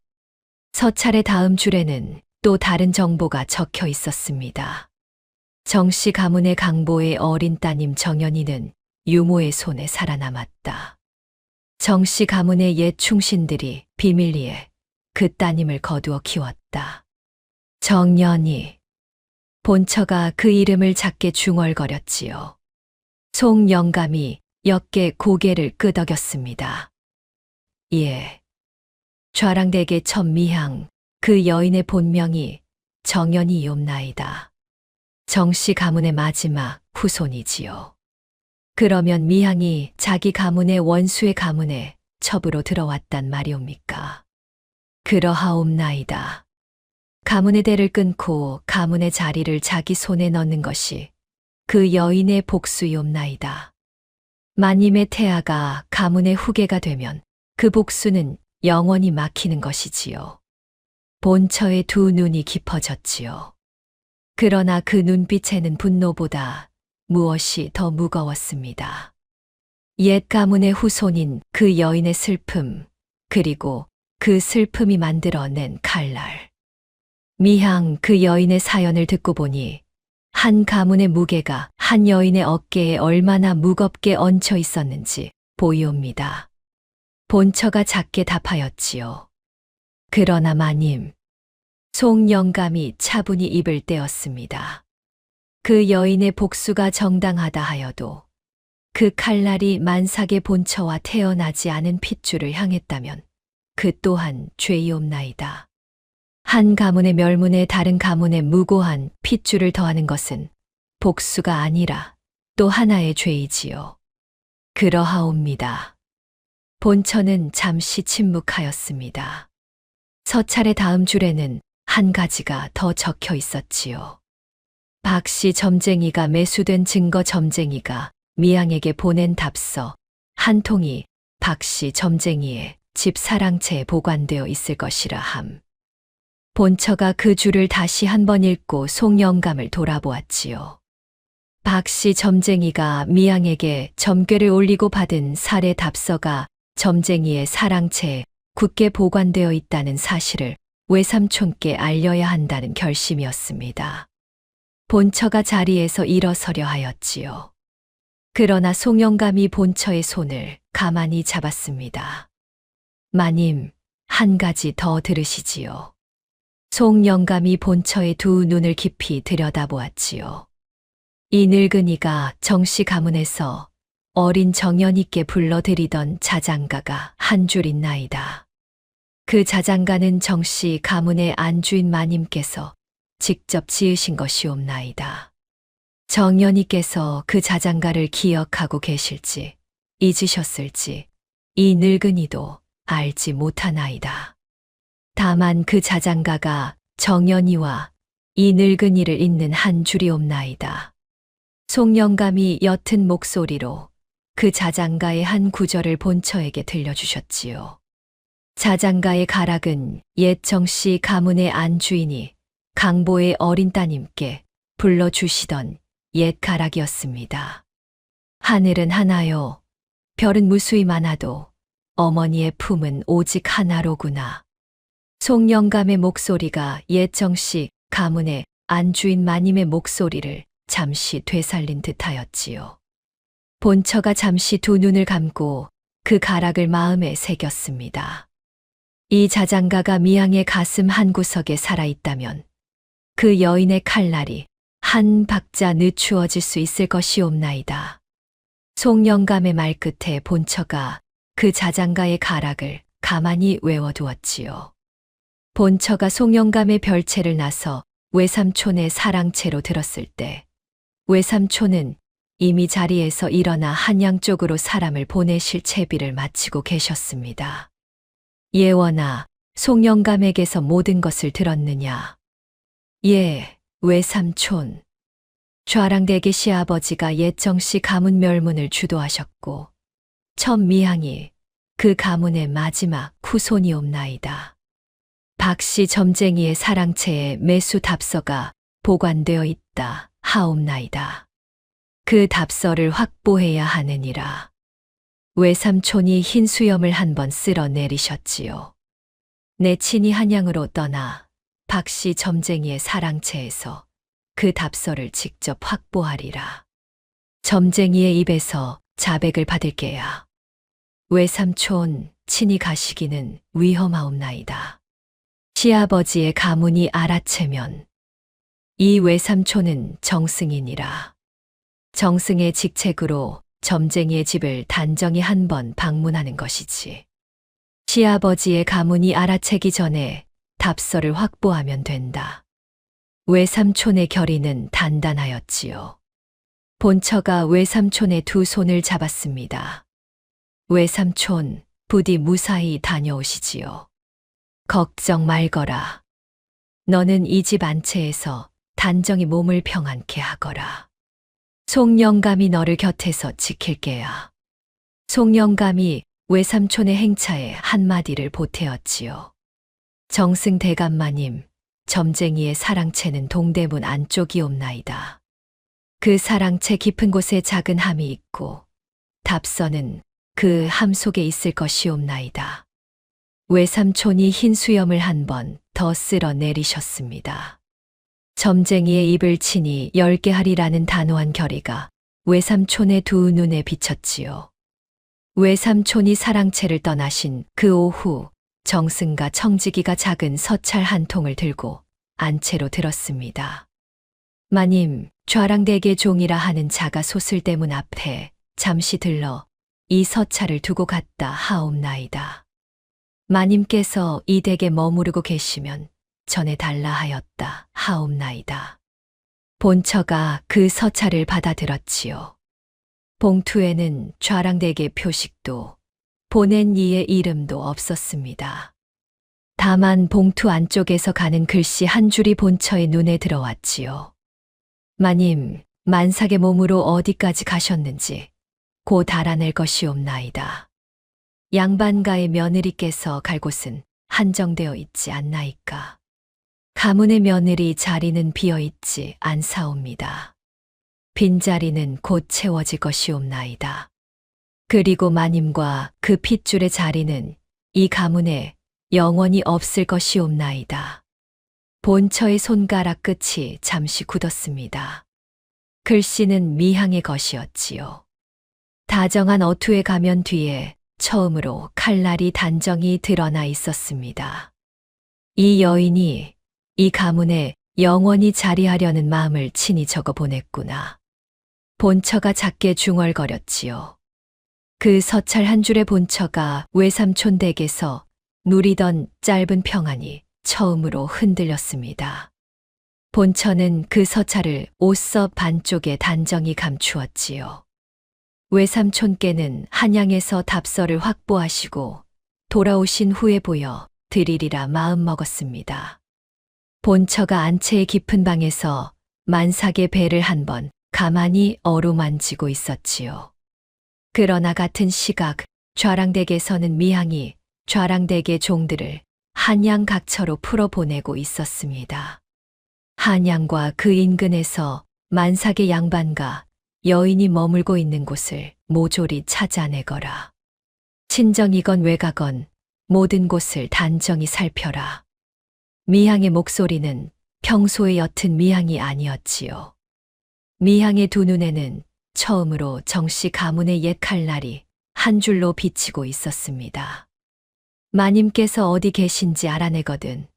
서찰의 다음 줄에는 또 다른 정보가 적혀 있었습니다. 정씨 가문의 강보의 어린 따님 정연이는 유모의 손에 살아남았다. 정씨 가문의 옛 충신들이 비밀리에 그 따님을 거두어 키웠다. 정연이. 본처가 그 이름을 작게 중얼거렸지요. 송영감이 역게 고개를 끄덕였습니다. 예. 좌랑댁의 첫 미향, 그 여인의 본명이 정연이옵나이다. 정씨 가문의 마지막 후손이지요. 그러면 미향이 자기 가문의 원수의 가문에 첩으로 들어왔단 말이옵니까? 그러하옵나이다. 가문의 대를 끊고 가문의 자리를 자기 손에 넣는 것이 그 여인의 복수이옵나이다. 마님의 태아가 가문의 후계가 되면 그 복수는 영원히 막히는 것이지요. 본처의 두 눈이 깊어졌지요. 그러나 그 눈빛에는 분노보다 무엇이 더 무거웠습니다. 옛 가문의 후손인 그 여인의 슬픔, 그리고 그 슬픔이 만들어낸 칼날. 미향 그 여인의 사연을 듣고 보니 한 가문의 무게가 한 여인의 어깨에 얼마나 무겁게 얹혀 있었는지 보이옵니다. 본처가 작게 답하였지요. 그러나 마님. 송영감이 차분히 입을 떼었습니다. 그 여인의 복수가 정당하다 하여도 그 칼날이 만삭의 본처와 태어나지 않은 핏줄을 향했다면 그 또한 죄이옵나이다. 한 가문의 멸문에 다른 가문의 무고한 핏줄을 더하는 것은 복수가 아니라 또 하나의 죄이지요. 그러하옵니다. 본처는 잠시 침묵하였습니다. 서찰의 다음 줄에는 한 가지가 더 적혀 있었지요. 박씨 점쟁이가 매수된 증거 점쟁이가 미양에게 보낸 답서 한 통이 박씨 점쟁이의 집 사랑채에 보관되어 있을 것이라 함. 본처가 그 줄을 다시 한번 읽고 송영감을 돌아보았지요. 박씨 점쟁이가 미양에게 점괘를 올리고 받은 살해 답서가 점쟁이의 사랑채에 굳게 보관되어 있다는 사실을 외삼촌께 알려야 한다는 결심이었습니다. 본처가 자리에서 일어서려 하였지요. 그러나 송영감이 본처의 손을 가만히 잡았습니다. 마님, 한 가지 더 들으시지요. 송영감이 본처의 두 눈을 깊이 들여다보았지요. 이 늙은이가 정씨 가문에서 어린 정연이께 불러들이던 자장가가 한 줄 있나이다. 그 자장가는 정씨 가문의 안주인 마님께서 직접 지으신 것이옵나이다. 정연이께서 그 자장가를 기억하고 계실지 잊으셨을지 이 늙은이도 알지 못하나이다. 다만 그 자장가가 정연이와 이 늙은이를 잇는 한 줄이옵나이다. 송영감이 옅은 목소리로 그 자장가의 한 구절을 본처에게 들려주셨지요. 자장가의 가락은 옛 정씨 가문의 안주인이 강보의 어린 따님께 불러주시던 옛 가락이었습니다. 하늘은 하나요. 별은 무수히 많아도 어머니의 품은 오직 하나로구나. 송영감의 목소리가 옛 정씨 가문의 안주인 마님의 목소리를 잠시 되살린 듯하였지요. 본처가 잠시 두 눈을 감고 그 가락을 마음에 새겼습니다. 이 자장가가 미양의 가슴 한구석에 살아있다면 그 여인의 칼날이 한 박자 늦추어질 수 있을 것이옵나이다. 송영감의 말끝에 본처가 그 자장가의 가락을 가만히 외워두었지요. 본처가 송영감의 별채를 나서 외삼촌의 사랑채로 들었을 때 외삼촌은 이미 자리에서 일어나 한양 쪽으로 사람을 보내실 채비를 마치고 계셨습니다. 예원아, 송영감에게서 모든 것을 들었느냐? 예, 외삼촌. 좌랑대개 시아버지가 옛정씨 가문 멸문을 주도하셨고 첫 미향이 그 가문의 마지막 후손이옵나이다. 박씨 점쟁이의 사랑채에 매수 답서가 보관되어 있다 하옵나이다. 그 답서를 확보해야 하느니라. 외삼촌이 흰 수염을 한번 쓸어내리셨지요. 내 친히 한양으로 떠나 박씨 점쟁이의 사랑채에서 그 답서를 직접 확보하리라. 점쟁이의 입에서 자백을 받을게야. 외삼촌 친히 가시기는 위험하옵나이다. 시아버지의 가문이 알아채면 이 외삼촌은 정승이니라. 정승의 직책으로 점쟁이의 집을 단정히 한 번 방문하는 것이지. 시아버지의 가문이 알아채기 전에 답서를 확보하면 된다. 외삼촌의 결의는 단단하였지요. 본처가 외삼촌의 두 손을 잡았습니다. 외삼촌, 부디 무사히 다녀오시지요. 걱정 말거라. 너는 이 집 안채에서 단정히 몸을 평안케 하거라. 송영감이 너를 곁에서 지킬게야. 송영감이 외삼촌의 행차에 한마디를 보태었지요. 정승 대감마님, 점쟁이의 사랑채는 동대문 안쪽이옵나이다. 그 사랑채 깊은 곳에 작은 함이 있고 답서는 그 함 속에 있을 것이옵나이다. 외삼촌이 흰 수염을 한 번 더 쓸어내리셨습니다. 점쟁이의 입을 치니 10개 하리라는 단호한 결의가 외삼촌의 두 눈에 비쳤지요. 외삼촌이 사랑채를 떠나신 그 오후 정승과 청지기가 작은 서찰 한 통을 들고 안채로 들었습니다. 마님, 좌랑대개 종이라 하는 자가 소슬대문 앞에 잠시 들러 이 서찰을 두고 갔다 하옵나이다. 마님께서 이 댁에 머무르고 계시면 전해달라 하였다 하옵나이다. 본처가 그 서찰을 받아들었지요. 봉투에는 좌랑대개 표식도 보낸 이의 이름도 없었습니다. 다만 봉투 안쪽에서 가는 글씨 한 줄이 본처의 눈에 들어왔지요. 마님, 만삭의 몸으로 어디까지 가셨는지 곧 알아낼 것이옵나이다. 양반가의 며느리께서 갈 곳은 한정되어 있지 않나이까. 가문의 며느리 자리는 비어 있지 않사옵니다. 빈자리는 곧 채워질 것이옵나이다. 그리고 마님과 그 핏줄의 자리는 이 가문에 영원히 없을 것이옵나이다. 본처의 손가락 끝이 잠시 굳었습니다. 글씨는 미향의 것이었지요. 다정한 어투의 가면 뒤에 처음으로 칼날이 단정히 드러나 있었습니다. 이 여인이 이 가문에 영원히 자리하려는 마음을 친히 적어 보냈구나. 본처가 작게 중얼거렸지요. 그 서찰 한 줄의 본처가 외삼촌 댁에서 누리던 짧은 평안이 처음으로 흔들렸습니다. 본처는 그 서찰을 옷서 반쪽에 단정히 감추었지요. 외삼촌께는 한양에서 답서를 확보하시고 돌아오신 후에 보여 드리리라 마음먹었습니다. 본처가 안채의 깊은 방에서 만삭의 배를 한번 가만히 어루만지고 있었지요. 그러나 같은 시각 좌랑댁에서는 미향이 좌랑댁의 종들을 한양 각처로 풀어보내고 있었습니다. 한양과 그 인근에서 만삭의 양반과 여인이 머물고 있는 곳을 모조리 찾아내거라. 친정이건 외가건 모든 곳을 단정히 살펴라. 미향의 목소리는 평소의 옅은 미향이 아니었지요. 미향의 두 눈에는 처음으로 정씨 가문의 옛 칼날이 한 줄로 비치고 있었습니다. 마님께서 어디 계신지 알아내거든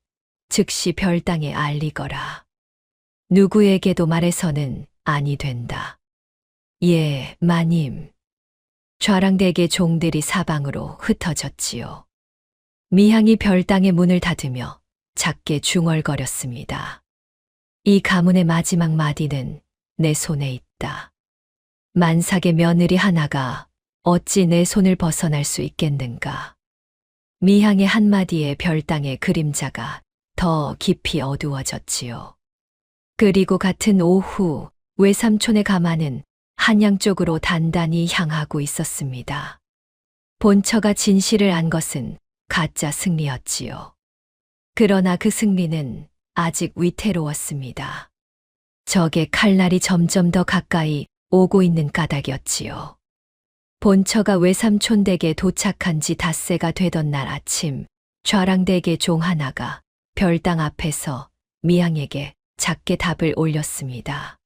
즉시 별당에 알리거라. 누구에게도 말해서는 아니 된다. 예, 마님. 좌랑댁의 종들이 사방으로 흩어졌지요. 미향이 별당의 문을 닫으며 작게 중얼거렸습니다. 이 가문의 마지막 마디는 내 손에 있다. 만삭의 며느리 하나가 어찌 내 손을 벗어날 수 있겠는가. 미향의 한마디에 별당의 그림자가 더 깊이 어두워졌지요. 그리고 같은 오후 외삼촌의 가마는 한양 쪽으로 단단히 향하고 있었습니다. 본처가 진실을 안 것은 가짜 승리였지요. 그러나 그 승리는 아직 위태로웠습니다. 적의 칼날이 점점 더 가까이 오고 있는 까닭이었지요. 본처가 외삼촌 댁에 도착한 지 닷새가 되던 날 아침, 좌랑댁의 종 하나가 별당 앞에서 미향에게 작게 답을 올렸습니다.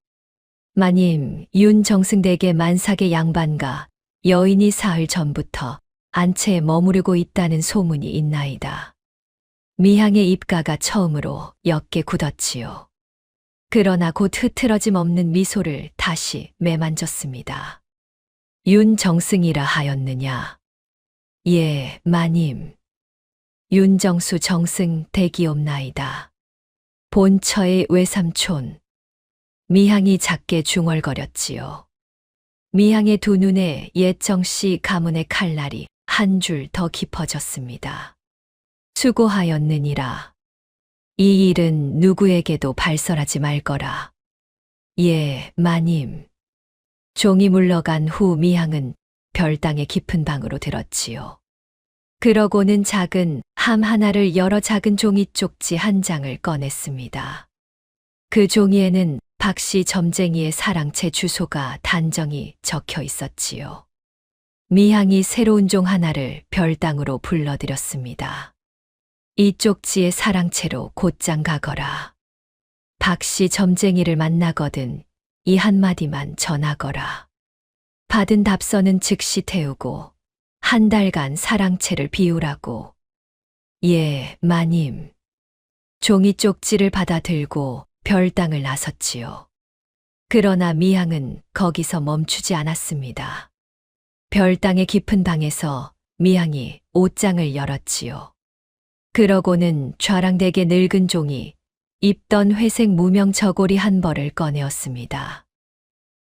마님, 윤정승 댁의 만삭의 양반과 여인이 사흘 전부터 안채에 머무르고 있다는 소문이 있나이다. 미향의 입가가 처음으로 옅게 굳었지요. 그러나 곧 흐트러짐 없는 미소를 다시 매만졌습니다. 윤정승이라 하였느냐? 예, 마님. 윤정수 정승 댁이옵나이다. 본처의 외삼촌. 미향이 작게 중얼거렸지요. 미향의 두 눈에 옛 정씨 가문의 칼날이 한 줄 더 깊어졌습니다. 수고하였느니라. 이 일은 누구에게도 발설하지 말거라. 예, 마님. 종이 물러간 후 미향은 별당의 깊은 방으로 들었지요. 그러고는 작은 함 하나를 열어 작은 종이 쪽지 한 장을 꺼냈습니다. 그 종이에는 박씨 점쟁이의 사랑채 주소가 단정히 적혀 있었지요. 미향이 새로운 종 하나를 별당으로 불러들였습니다. 이 쪽지의 사랑채로 곧장 가거라. 박씨 점쟁이를 만나거든 이 한마디만 전하거라. 받은 답서는 즉시 태우고 한 달간 사랑채를 비우라고. 예, 마님. 종이 쪽지를 받아 들고 별당을 나섰지요. 그러나 미향은 거기서 멈추지 않았습니다. 별당의 깊은 방에서 미향이 옷장을 열었지요. 그러고는 좌랑댁의 늙은 종이 입던 회색 무명 저고리 한 벌을 꺼내었습니다.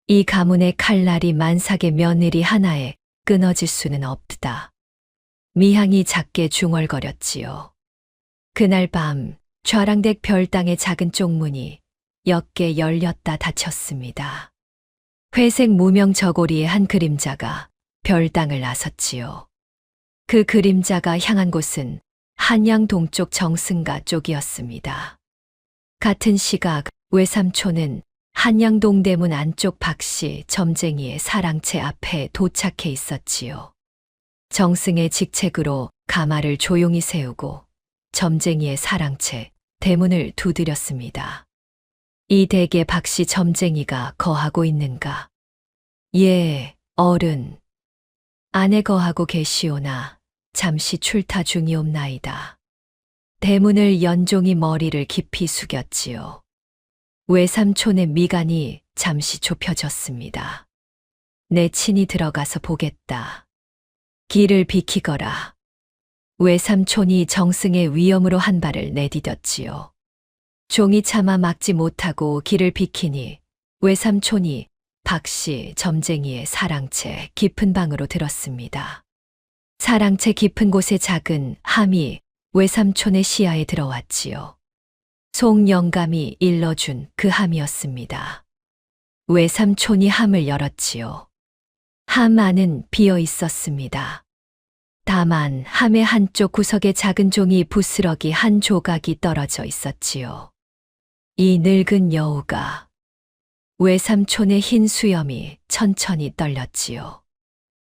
이 가문의 칼날이 만삭의 며느리 하나에 끊어질 수는 없다. 미향이 작게 중얼거렸지요. 그날 밤 좌랑댁 별당의 작은 쪽문이 옅게 열렸다 닫혔습니다. 회색 무명 저고리의 한 그림자가 별당을 나섰지요. 그 그림자가 향한 곳은 한양 동쪽 정승가 쪽이었습니다. 같은 시각 외삼촌은 한양 동대문 안쪽 박씨 점쟁이의 사랑채 앞에 도착해 있었지요. 정승의 직책으로 가마를 조용히 세우고 점쟁이의 사랑채 대문을 두드렸습니다. 이 댁에 박씨 점쟁이가 거하고 있는가? 예, 어른. 안에 거하고 계시오나 잠시 출타 중이옵나이다. 대문을 연종이 머리를 깊이 숙였지요. 외삼촌의 미간이 잠시 좁혀졌습니다. 내 친히 들어가서 보겠다. 길을 비키거라. 외삼촌이 정승의 위엄으로 한 발을 내디뎠지요. 종이 차마 막지 못하고 길을 비키니 외삼촌이 박씨 점쟁이의 사랑채 깊은 방으로 들었습니다. 사랑채 깊은 곳에 작은 함이 외삼촌의 시야에 들어왔지요. 송영감이 일러준 그 함이었습니다. 외삼촌이 함을 열었지요. 함 안은 비어 있었습니다. 다만 함의 한쪽 구석에 작은 종이 부스러기 한 조각이 떨어져 있었지요. 이 늙은 여우가 외삼촌의 흰 수염이 천천히 떨렸지요.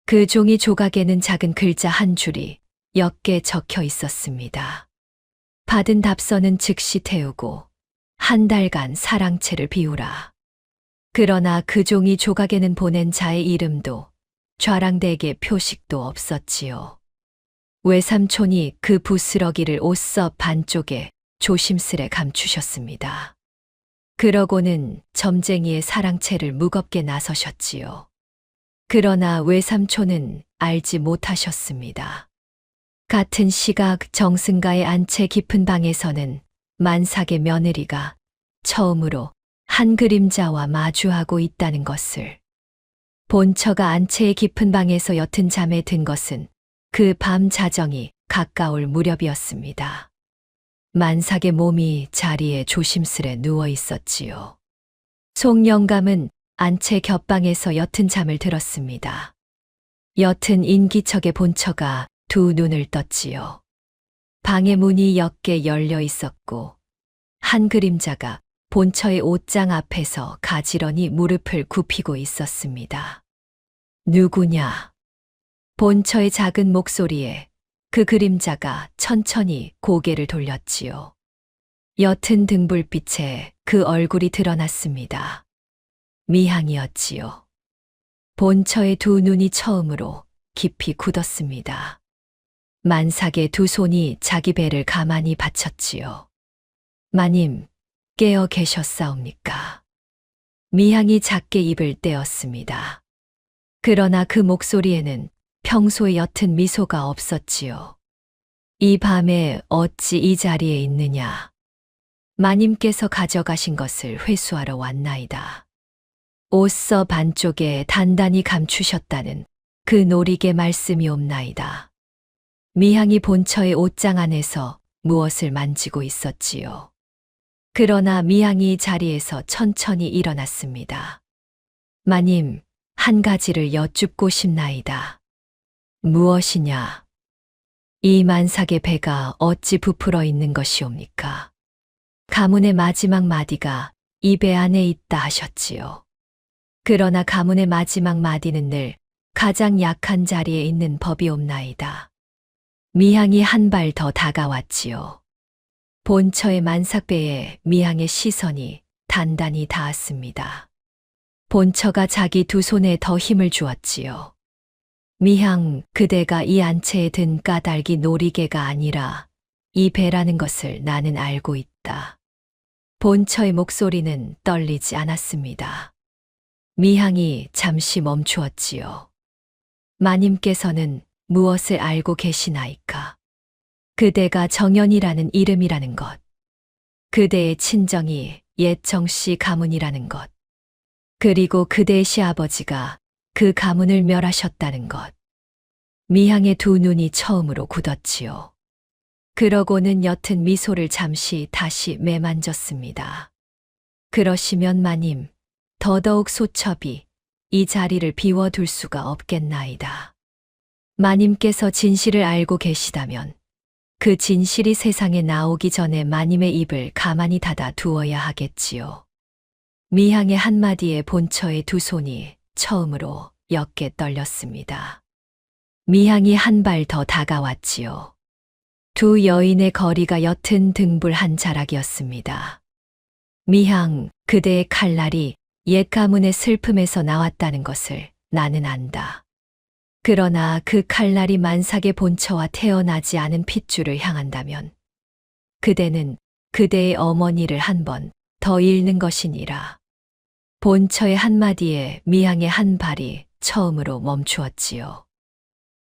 그 종이 조각에는 작은 글자 한 줄이 옅게 적혀 있었습니다. 받은 답서는 즉시 태우고 한 달간 사랑채를 비우라. 그러나 그 종이 조각에는 보낸 자의 이름도 좌랑댁의 표식도 없었지요. 외삼촌이 그 부스러기를 옷서 반쪽에 조심스레 감추셨습니다. 그러고는 점쟁이의 사랑채를 무겁게 나서셨지요. 그러나 외삼촌은 알지 못하셨습니다. 같은 시각 정승가의 안채 깊은 방에서는 만삭의 며느리가 처음으로 한 그림자와 마주하고 있다는 것을. 본처가 안채의 깊은 방에서 옅은 잠에 든 것은 그 밤 자정이 가까울 무렵이었습니다. 만삭의 몸이 자리에 조심스레 누워 있었지요. 송영감은 안채 곁방에서 옅은 잠을 들었습니다. 옅은 인기척의 본처가 두 눈을 떴지요. 방의 문이 옅게 열려 있었고 한 그림자가 본처의 옷장 앞에서 가지런히 무릎을 굽히고 있었습니다. 누구냐? 본처의 작은 목소리에 그 그림자가 천천히 고개를 돌렸지요. 옅은 등불빛에 그 얼굴이 드러났습니다. 미향이었지요. 본처의 두 눈이 처음으로 깊이 굳었습니다. 만삭의 두 손이 자기 배를 가만히 받쳤지요. 마님, 깨어 계셨사옵니까? 미향이 작게 입을 떼었습니다. 그러나 그 목소리에는 평소의 옅은 미소가 없었지요. 이 밤에 어찌 이 자리에 있느냐? 마님께서 가져가신 것을 회수하러 왔나이다. 옷서 반쪽에 단단히 감추셨다는 그 노리개 말씀이 옵나이다. 미향이 본처의 옷장 안에서 무엇을 만지고 있었지요. 그러나 미향이 자리에서 천천히 일어났습니다. 마님, 한 가지를 여쭙고 싶나이다. 무엇이냐? 이 만삭의 배가 어찌 부풀어 있는 것이옵니까? 가문의 마지막 마디가 이 배 안에 있다 하셨지요. 그러나 가문의 마지막 마디는 늘 가장 약한 자리에 있는 법이옵나이다. 미향이 한 발 더 다가왔지요. 본처의 만삭배에 미향의 시선이 단단히 닿았습니다. 본처가 자기 두 손에 더 힘을 주었지요. 미향, 그대가 이 안채에 든 까닭이 놀이개가 아니라 이 배라는 것을 나는 알고 있다. 본처의 목소리는 떨리지 않았습니다. 미향이 잠시 멈추었지요. 마님께서는 무엇을 알고 계시나이까? 그대가 정연이라는 이름이라는 것, 그대의 친정이 옛 정씨 가문이라는 것, 그리고 그대의 시아버지가 그 가문을 멸하셨다는 것. 미향의 두 눈이 처음으로 굳었지요. 그러고는 옅은 미소를 잠시 다시 매만졌습니다. 그러시면 마님, 더더욱 소첩이 이 자리를 비워둘 수가 없겠나이다. 마님께서 진실을 알고 계시다면 그 진실이 세상에 나오기 전에 마님의 입을 가만히 닫아 두어야 하겠지요. 미향의 한마디에 본처의 두 손이 처음으로 옅게 떨렸습니다. 미향이 한 발 더 다가왔지요. 두 여인의 거리가 옅은 등불 한 자락이었습니다. 미향, 그대의 칼날이 옛 가문의 슬픔에서 나왔다는 것을 나는 안다. 그러나 그 칼날이 만삭의 본처와 태어나지 않은 핏줄을 향한다면 그대는 그대의 어머니를 한 번 더 잃는 것이니라. 본처의 한마디에 미향의 한 발이 처음으로 멈추었지요.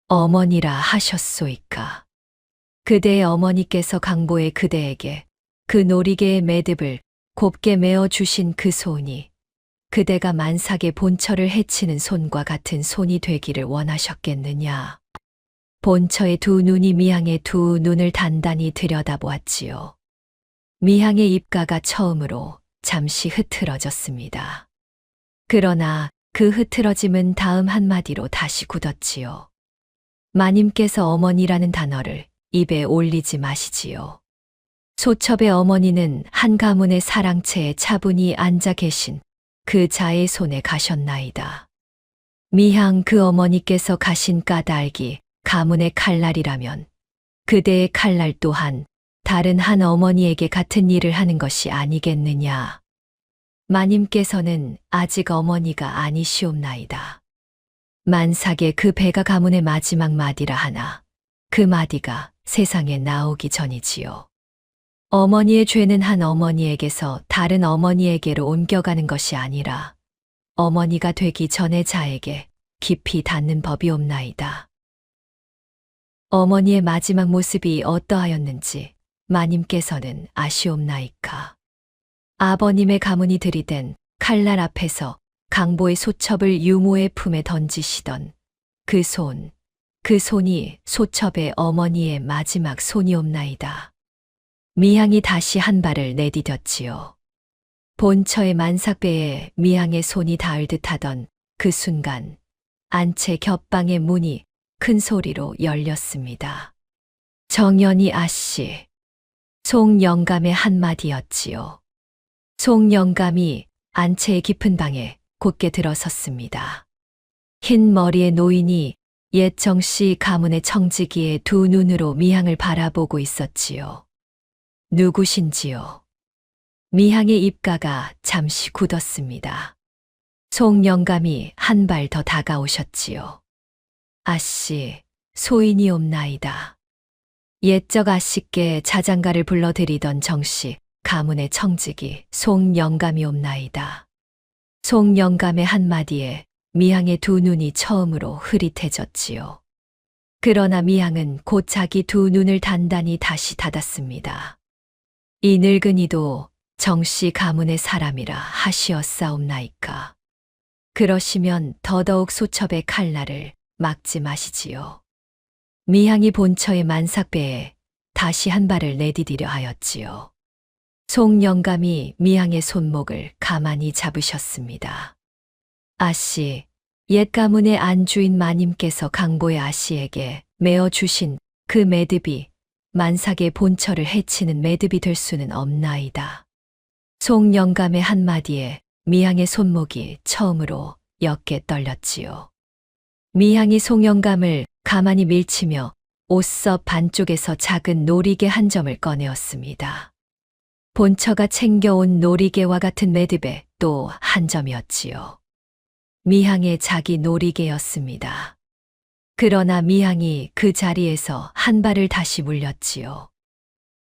어머니라 하셨소이까. 그대의 어머니께서 강보의 그대에게 그 놀이개의 매듭을 곱게 메어주신 그 손이 그대가 만삭의 본처를 해치는 손과 같은 손이 되기를 원하셨겠느냐. 본처의 두 눈이 미향의 두 눈을 단단히 들여다보았지요. 미향의 입가가 처음으로 잠시 흐트러졌습니다. 그러나 그 흐트러짐은 다음 한마디로 다시 굳었지요. 마님께서 어머니라는 단어를 입에 올리지 마시지요. 소첩의 어머니는 한 가문의 사랑채에 차분히 앉아 계신 그 자의 손에 가셨나이다. 미향, 그 어머니께서 가신 까닭이 가문의 칼날이라면 그대의 칼날 또한 다른 한 어머니에게 같은 일을 하는 것이 아니겠느냐. 마님께서는 아직 어머니가 아니시옵나이다. 만삭의 그 배가 가문의 마지막 마디라 하나 그 마디가 세상에 나오기 전이지요. 어머니의 죄는 한 어머니에게서 다른 어머니에게로 옮겨가는 것이 아니라 어머니가 되기 전의 자에게 깊이 닿는 법이옵나이다. 어머니의 마지막 모습이 어떠하였는지 마님께서는 아시옵나이까. 아버님의 가문이 들이댄 칼날 앞에서 강보의 소첩을 유모의 품에 던지시던 그 손이 소첩의 어머니의 마지막 손이옵나이다. 미향이 다시 한 발을 내디뎠지요. 본처의 만삭배에 미향의 손이 닿을 듯하던 그 순간 안채 겹방의 문이 큰 소리로 열렸습니다. 정연이 아씨. 송영감의 한마디였지요. 송영감이 안채의 깊은 방에 곧게 들어섰습니다. 흰 머리의 노인이 옛 정씨 가문의 청지기의 두 눈으로 미향을 바라보고 있었지요. 누구신지요? 미향의 입가가 잠시 굳었습니다. 송영감이 한 발 더 다가오셨지요. 아씨, 소인이옵나이다. 옛적 아씨께 자장가를 불러드리던 정씨 가문의 청지기 송영감이옵나이다. 송영감의 한마디에 미향의 두 눈이 처음으로 흐릿해졌지요. 그러나 미향은 곧 자기 두 눈을 단단히 다시 닫았습니다. 이 늙은이도 정씨 가문의 사람이라 하시었사옵나이까. 그러시면 더더욱 소첩의 칼날을 막지 마시지요. 미향이 본처의 만삭배에 다시 한 발을 내디디려 하였지요. 송영감이 미향의 손목을 가만히 잡으셨습니다. 아씨, 옛 가문의 안주인 마님께서 강보의 아씨에게 메어 주신 그 매듭이 만삭의 본처를 해치는 매듭이 될 수는 없나이다. 송영감의 한마디에 미향의 손목이 처음으로 옅게 떨렸지요. 미향이 송영감을 가만히 밀치며 옷섭 반쪽에서 작은 놀이개 한 점을 꺼내었습니다. 본처가 챙겨온 놀이개와 같은 매듭에 또 한 점이었지요. 미향의 자기 놀이개였습니다. 그러나 미향이 그 자리에서 한 발을 다시 물렸지요.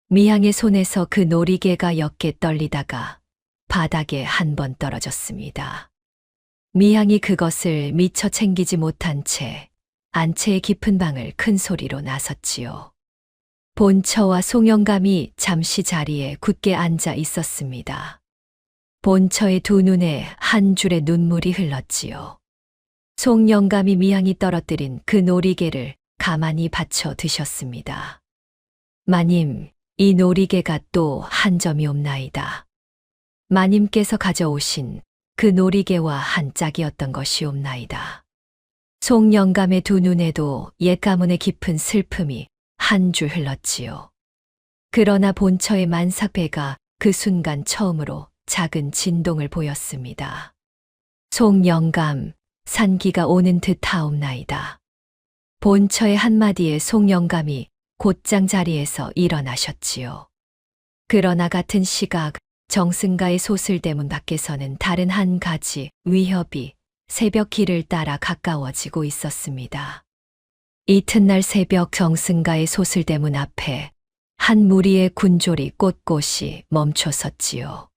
미향의 손에서 그 놀이개가 옅게 떨리다가 바닥에 한 번 떨어졌습니다. 미향이 그것을 미처 챙기지 못한 채 안채의 깊은 방을 큰 소리로 나섰지요. 본처와 송영감이 잠시 자리에 굳게 앉아 있었습니다. 본처의 두 눈에 한 줄의 눈물이 흘렀지요. 송영감이 미향이 떨어뜨린 그 놀이개를 가만히 받쳐 드셨습니다. 마님, 이 놀이개가 또 한 점이옵나이다. 마님께서 가져오신 그 놀이개와 한 짝이었던 것이옵나이다. 송영감의 두 눈에도 옛 가문의 깊은 슬픔이 한 줄 흘렀지요. 그러나 본처의 만삭배가 그 순간 처음으로 작은 진동을 보였습니다. 송영감, 산기가 오는 듯 하옵나이다. 본처의 한마디에 송영감이 곧장 자리에서 일어나셨지요. 그러나 같은 시각 정승가의 소슬대문 밖에서는 다른 한 가지 위협이 새벽 길을 따라 가까워지고 있었습니다. 이튿날 새벽 정승가의 소슬대문 앞에 한 무리의 군졸이 꼿꼿이 멈춰섰지요.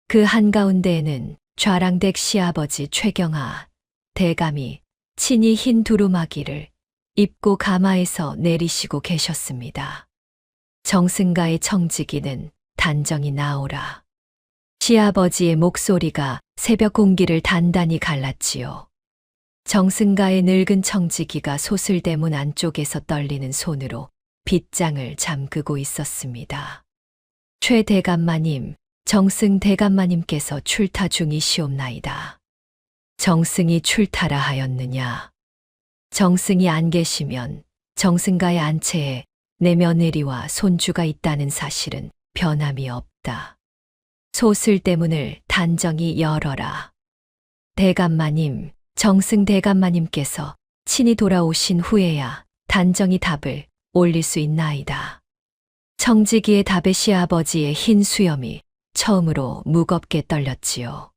그 한가운데에는 좌랑댁 시아버지 최경하 대감이 친히 흰 두루마기를 입고 가마에서 내리시고 계셨습니다. 정승가의 청지기는 단정히 나오라. 시아버지의 목소리가 새벽 공기를 단단히 갈랐지요. 정승가의 늙은 청지기가 소슬대문 안쪽에서 떨리는 손으로 빗장을 잠그고 있었습니다. 최 대감마님, 정승 대감마님께서 출타 중이시옵나이다. 정승이 출타라 하였느냐. 정승이 안 계시면 정승가의 안채에 내 며느리와 손주가 있다는 사실은 변함이 없다. 소슬대문을 단정히 열어라. 대감마님, 정승 대감마님께서 친히 돌아오신 후에야 단정히 답을 올릴 수 있나이다. 청지기의 답에 시아버지의 흰 수염이 처음으로 무겁게 떨렸지요.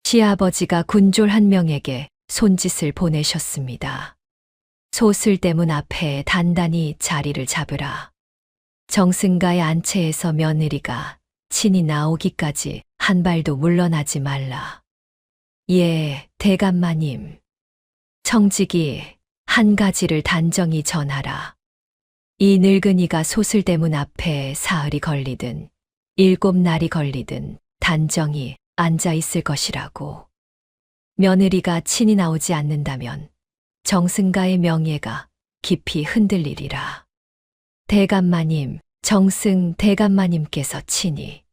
시아버지가 군졸 한 명에게 손짓을 보내셨습니다. 소슬대문 앞에 단단히 자리를 잡으라. 정승가의 안채에서 며느리가 친히 나오기까지 한 발도 물러나지 말라. 예, 대감마님. 청지기 한 가지를 단정히 전하라. 이 늙은이가 소슬대문 앞에 사흘이 걸리든 7날이 걸리든 단정히 앉아 있을 것이라고. 며느리가 친히 나오지 않는다면 정승가의 명예가 깊이 흔들리리라. 대감마님, 정승 대감마님께서 친히.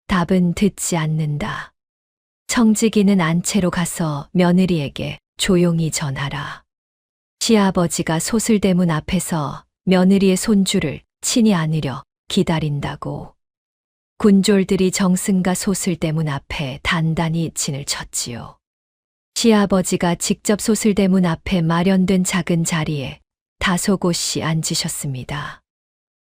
답은 듣지 않는다. 청지기는 안채로 가서 며느리에게 조용히 전하라. 시아버지가 소슬대문 앞에서 며느리의 손주를 친히 안으려 기다린다고. 군졸들이 정승가 소슬대문 앞에 단단히 진을 쳤지요. 시아버지가 직접 소슬대문 앞에 마련된 작은 자리에 다소곳이 앉으셨습니다.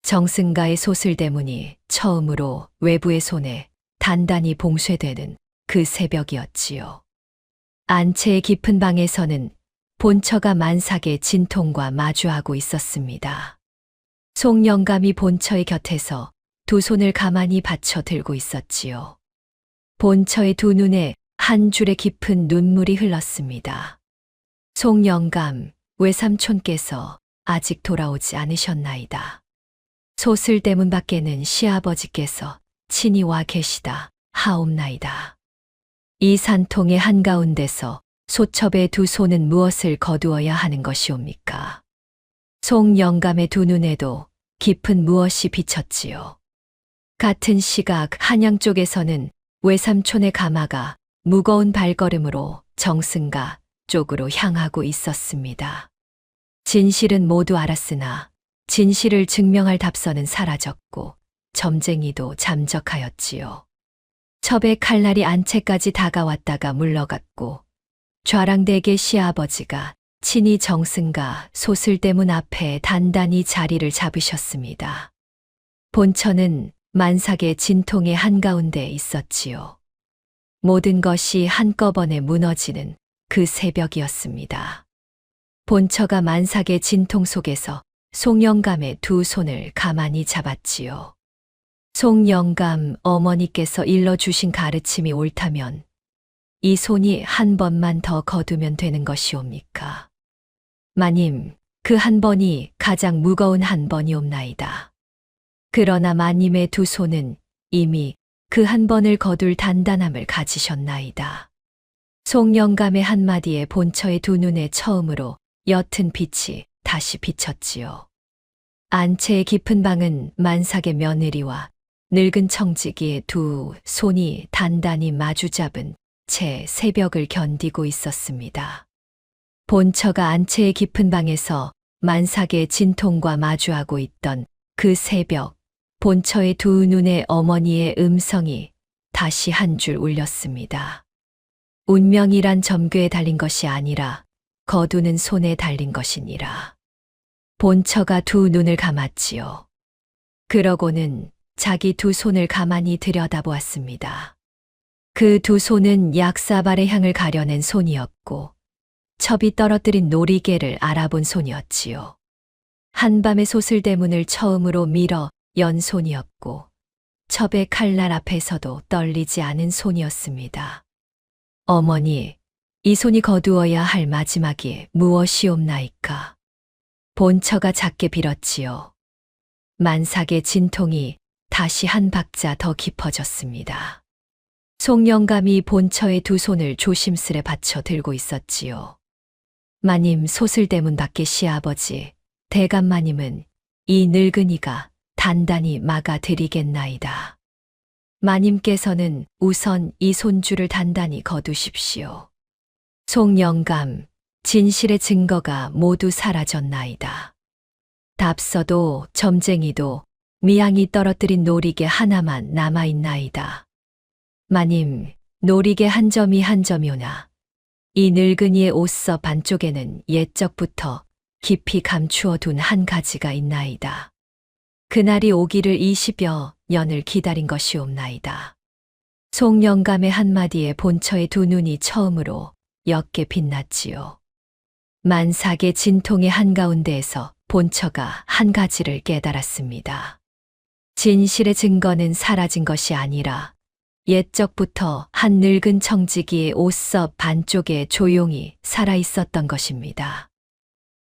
정승가의 소슬대문이 처음으로 외부의 손에 단단히 봉쇄되는 그 새벽이었지요. 안채의 깊은 방에서는 본처가 만삭의 진통과 마주하고 있었습니다. 송영감이 본처의 곁에서 두 손을 가만히 받쳐 들고 있었지요. 본처의 두 눈에 한 줄의 깊은 눈물이 흘렀습니다. 송영감, 외삼촌께서 아직 돌아오지 않으셨나이다. 소슬대문 밖에는 시아버지께서 친히 와 계시다 하옵나이다. 이 산통의 한가운데서 소첩의 두 손은 무엇을 거두어야 하는 것이옵니까? 송영감의 두 눈에도 깊은 무엇이 비쳤지요. 같은 시각 한양 쪽에서는 외삼촌의 가마가 무거운 발걸음으로 정승가 쪽으로 향하고 있었습니다. 진실은 모두 알았으나 진실을 증명할 답서는 사라졌고 점쟁이도 잠적하였지요. 첩의 칼날이 안채까지 다가왔다가 물러갔고 좌랑대게 시아버지가 친히 정승가 소슬대문 앞에 단단히 자리를 잡으셨습니다. 본처는 만삭의 진통의 한가운데 있었지요. 모든 것이 한꺼번에 무너지는 그 새벽이었습니다. 본처가 만삭의 진통 속에서 송영감의 두 손을 가만히 잡았지요. 송영감 어머니께서 일러주신 가르침이 옳다면 이 손이 한 번만 더 거두면 되는 것이옵니까? 마님, 그 한 번이 가장 무거운 한 번이옵나이다. 그러나 마님의 두 손은 이미 그 한 번을 거둘 단단함을 가지셨나이다. 송영감의 한마디에 본처의 두 눈에 처음으로 옅은 빛이 다시 비쳤지요. 안채의 깊은 방은 만삭의 며느리와 늙은 청지기의 두 손이 단단히 마주잡은 채 새벽을 견디고 있었습니다. 본처가 안채의 깊은 방에서 만삭의 진통과 마주하고 있던 그 새벽, 본처의 두 눈에 어머니의 음성이 다시 한 줄 울렸습니다. 운명이란 점괘에 달린 것이 아니라 거두는 손에 달린 것이니라. 본처가 두 눈을 감았지요. 그러고는 자기 두 손을 가만히 들여다보았습니다. 그 두 손은 약사발의 향을 가려낸 손이었고 첩이 떨어뜨린 놀이개를 알아본 손이었지요. 한밤의 소슬대문을 처음으로 밀어 연 손이었고 첩의 칼날 앞에서도 떨리지 않은 손이었습니다. 어머니, 이 손이 거두어야 할 마지막이 무엇이옵나이까? 본처가 작게 빌었지요. 만삭의 진통이 다시 한 박자 더 깊어졌습니다. 송영감이 본처의 두 손을 조심스레 받쳐 들고 있었지요. 마님 소슬대문 밖의 시아버지, 대감마님은 이 늙은이가 단단히 막아드리겠나이다. 마님께서는 우선 이 손주를 단단히 거두십시오. 송영감, 진실의 증거가 모두 사라졌나이다. 답서도 점쟁이도 미양이 떨어뜨린 놀이개 하나만 남아있나이다. 마님, 놀이개 한 점이 한 점이오나 이 늙은이의 옷서 반쪽에는 옛적부터 깊이 감추어 둔 한 가지가 있나이다. 그날이 오기를 20여 년을 기다린 것이옵나이다. 송영감의 한마디에 본처의 두 눈이 처음으로 옅게 빛났지요. 만삭의 진통의 한가운데에서 본처가 한 가지를 깨달았습니다. 진실의 증거는 사라진 것이 아니라 옛적부터 한 늙은 청지기의 옷서 반쪽에 조용히 살아있었던 것입니다.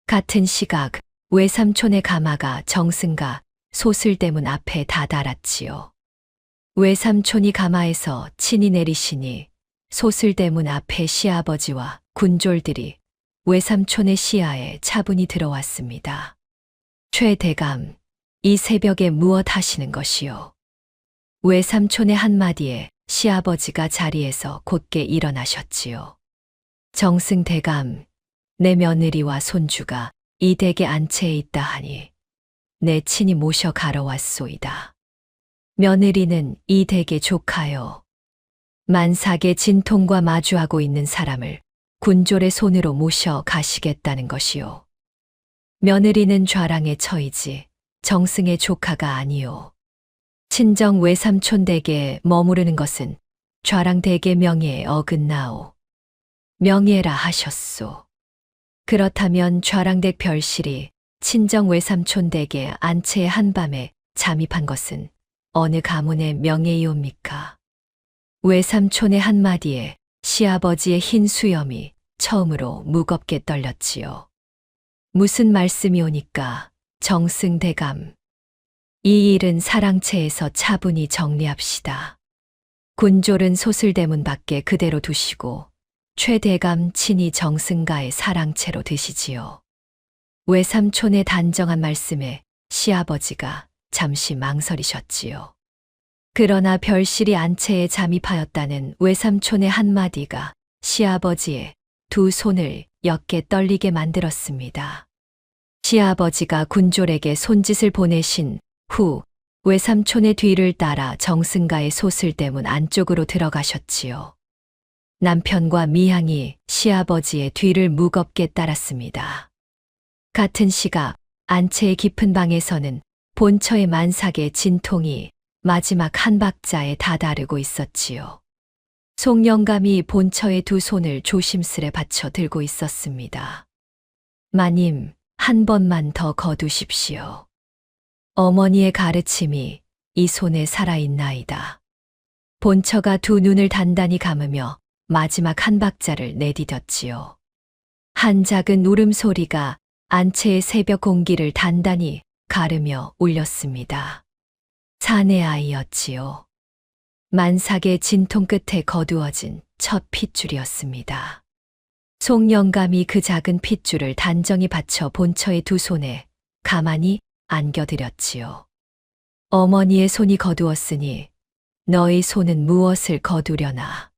같은 시각 외삼촌의 가마가 정승가 소슬대문 앞에 다다랐지요. 외삼촌이 가마에서 친히 내리시니 소슬대문 앞에 시아버지와 군졸들이 외삼촌의 시야에 차분히 들어왔습니다. 최대감, 이 새벽에 무엇 하시는 것이요? 외삼촌의 한마디에 시아버지가 자리에서 곧게 일어나셨지요. 정승대감, 내 며느리와 손주가 이 댁의 안채에 있다 하니 내 친히 모셔 가러 왔소이다. 며느리는 이 댁의 조카요. 만삭의 진통과 마주하고 있는 사람을 군졸의 손으로 모셔 가시겠다는 것이요. 며느리는 좌랑의 처이지 정승의 조카가 아니요. 친정 외삼촌 댁에 머무르는 것은 좌랑 댁의 명예에 어긋나오. 명예라 하셨소. 그렇다면 좌랑댁 별실이 친정 외삼촌 댁의 안채의 한밤에 잠입한 것은 어느 가문의 명예이옵니까? 외삼촌의 한마디에 시아버지의 흰 수염이 처음으로 무겁게 떨렸지요. 무슨 말씀이오니까 정승대감. 이 일은 사랑채에서 차분히 정리합시다. 군졸은 소슬대문 밖에 그대로 두시고 최대감 친히 정승가의 사랑채로 드시지요. 외삼촌의 단정한 말씀에 시아버지가 잠시 망설이셨지요. 그러나 별실이 안채에 잠입하였다는 외삼촌의 한마디가 시아버지의 두 손을 옅게 떨리게 만들었습니다. 시아버지가 군졸에게 손짓을 보내신 후 외삼촌의 뒤를 따라 정승가의 소슬대문 안쪽으로 들어가셨지요. 남편과 미향이 시아버지의 뒤를 무겁게 따랐습니다. 같은 시각 안채의 깊은 방에서는 본처의 만삭의 진통이 마지막 한 박자에 다다르고 있었지요. 송영감이 본처의 두 손을 조심스레 받쳐 들고 있었습니다. 마님, 한 번만 더 거두십시오. 어머니의 가르침이 이 손에 살아있나이다. 본처가 두 눈을 단단히 감으며 마지막 한 박자를 내디뎠지요. 한 작은 울음소리가 안채의 새벽 공기를 단단히 가르며 울렸습니다. 사내 아이였지요. 만삭의 진통 끝에 거두어진 첫 핏줄이었습니다. 송영감이 그 작은 핏줄을 단정히 받쳐 본처의 두 손에 가만히 안겨드렸지요. 어머니의 손이 거두었으니 너의 손은 무엇을 거두려나.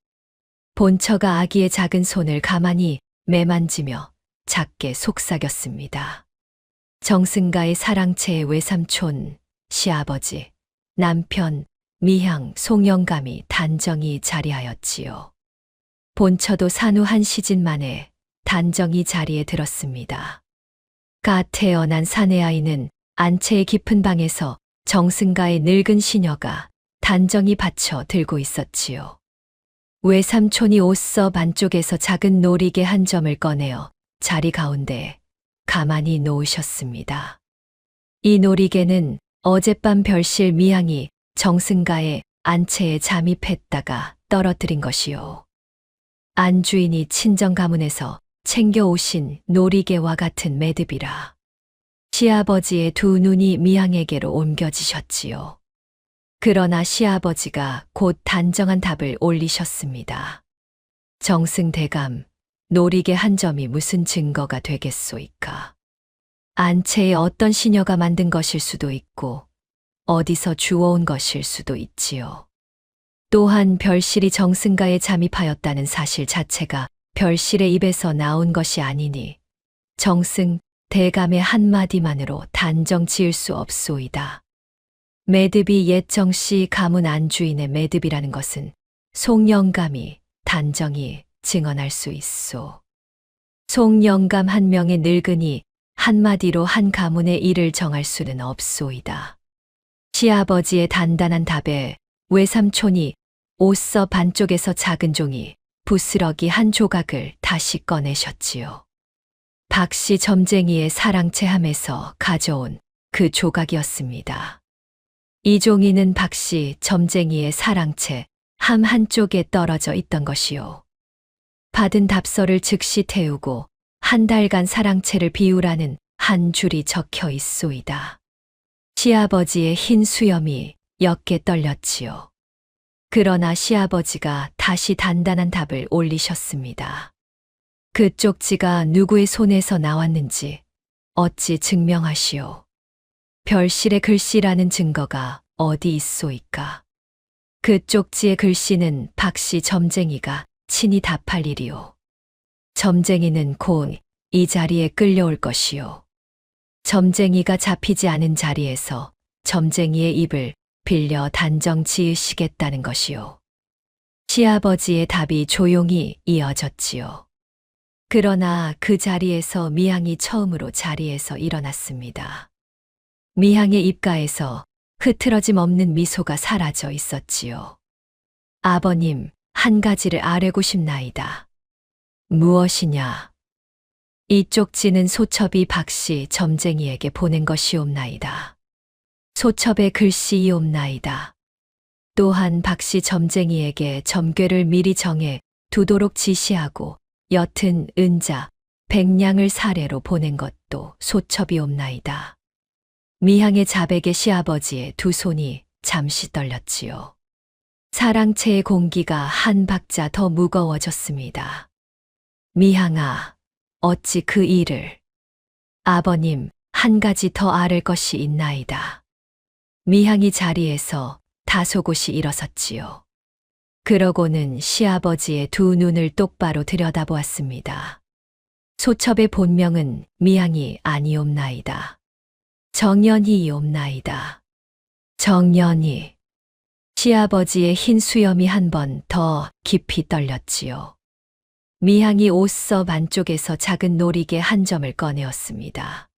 본처가 아기의 작은 손을 가만히 매만지며 작게 속삭였습니다. 정승가의 사랑채의 외삼촌, 시아버지, 남편, 미향, 송영감이 단정히 자리하였지요. 본처도 산후 한 시즌 만에 단정히 자리에 들었습니다. 가 태어난 사내아이는 안채의 깊은 방에서 정승가의 늙은 시녀가 단정히 받쳐 들고 있었지요. 외삼촌이 옷서 반쪽에서 작은 놀이개 한 점을 꺼내어 자리 가운데 가만히 놓으셨습니다. 이 놀이개는 어젯밤 별실 미향이 정승가의 안채에 잠입했다가 떨어뜨린 것이요. 안주인이 친정 가문에서 챙겨오신 놀이개와 같은 매듭이라. 시아버지의 두 눈이 미향에게로 옮겨지셨지요. 그러나 시아버지가 곧 단정한 답을 올리셨습니다. 정승대감, 놀이개 한 점이 무슨 증거가 되겠소이까? 안채에 어떤 시녀가 만든 것일 수도 있고 어디서 주워온 것일 수도 있지요. 또한 별실이 정승가에 잠입하였다는 사실 자체가 별실의 입에서 나온 것이 아니니 정승 대감의 한마디만으로 단정 지을 수 없소이다. 매듭이 옛 정씨 가문 안주인의 매듭이라는 것은 송영감이 단정히 증언할 수 있소. 송영감 한 명의 늙은이 한마디로 한 가문의 일을 정할 수는 없소이다. 시아버지의 단단한 답에 외삼촌이 옷서 반쪽에서 작은 종이 부스러기 한 조각을 다시 꺼내셨지요. 박씨 점쟁이의 사랑채함에서 가져온 그 조각이었습니다. 이 종이는 박씨 점쟁이의 사랑채 함 한쪽에 떨어져 있던 것이요. 받은 답서를 즉시 태우고 한 달간 사랑채를 비우라는 한 줄이 적혀 있소이다. 시아버지의 흰 수염이 옅게 떨렸지요. 그러나 시아버지가 다시 단단한 답을 올리셨습니다. 그 쪽지가 누구의 손에서 나왔는지 어찌 증명하시오. 별실의 글씨라는 증거가 어디 있소이까. 그 쪽지의 글씨는 박씨 점쟁이가 친히 답할 일이오. 점쟁이는 곧 이 자리에 끌려올 것이오. 점쟁이가 잡히지 않은 자리에서 점쟁이의 입을 빌려 단정 지으시겠다는 것이오. 시아버지의 답이 조용히 이어졌지요. 그러나 그 자리에서 미향이 처음으로 자리에서 일어났습니다. 미향의 입가에서 흐트러짐 없는 미소가 사라져 있었지요. 아버님, 한 가지를 아뢰고 싶나이다. 무엇이냐? 이 쪽지는 소첩이 박씨 점쟁이에게 보낸 것이옵나이다. 소첩의 글씨이옵나이다. 또한 박씨 점쟁이에게 점괘를 미리 정해 두도록 지시하고 옅은 은자 100냥을 사례로 보낸 것도 소첩이옵나이다. 미향의 자백에 시아버지의 두 손이 잠시 떨렸지요. 사랑채의 공기가 한 박자 더 무거워졌습니다. 미향아, 어찌 그 일을. 아버님, 한 가지 더 아를 것이 있나이다. 미향이 자리에서 다소곳이 일어섰지요. 그러고는 시아버지의 두 눈을 똑바로 들여다보았습니다. 소첩의 본명은 미향이 아니옵나이다. 정연희이옵나이다. 정연희. 시아버지의 흰 수염이 한 번 더 깊이 떨렸지요. 미향이 옷섭 안쪽에서 작은 놀이개 한 점을 꺼내었습니다.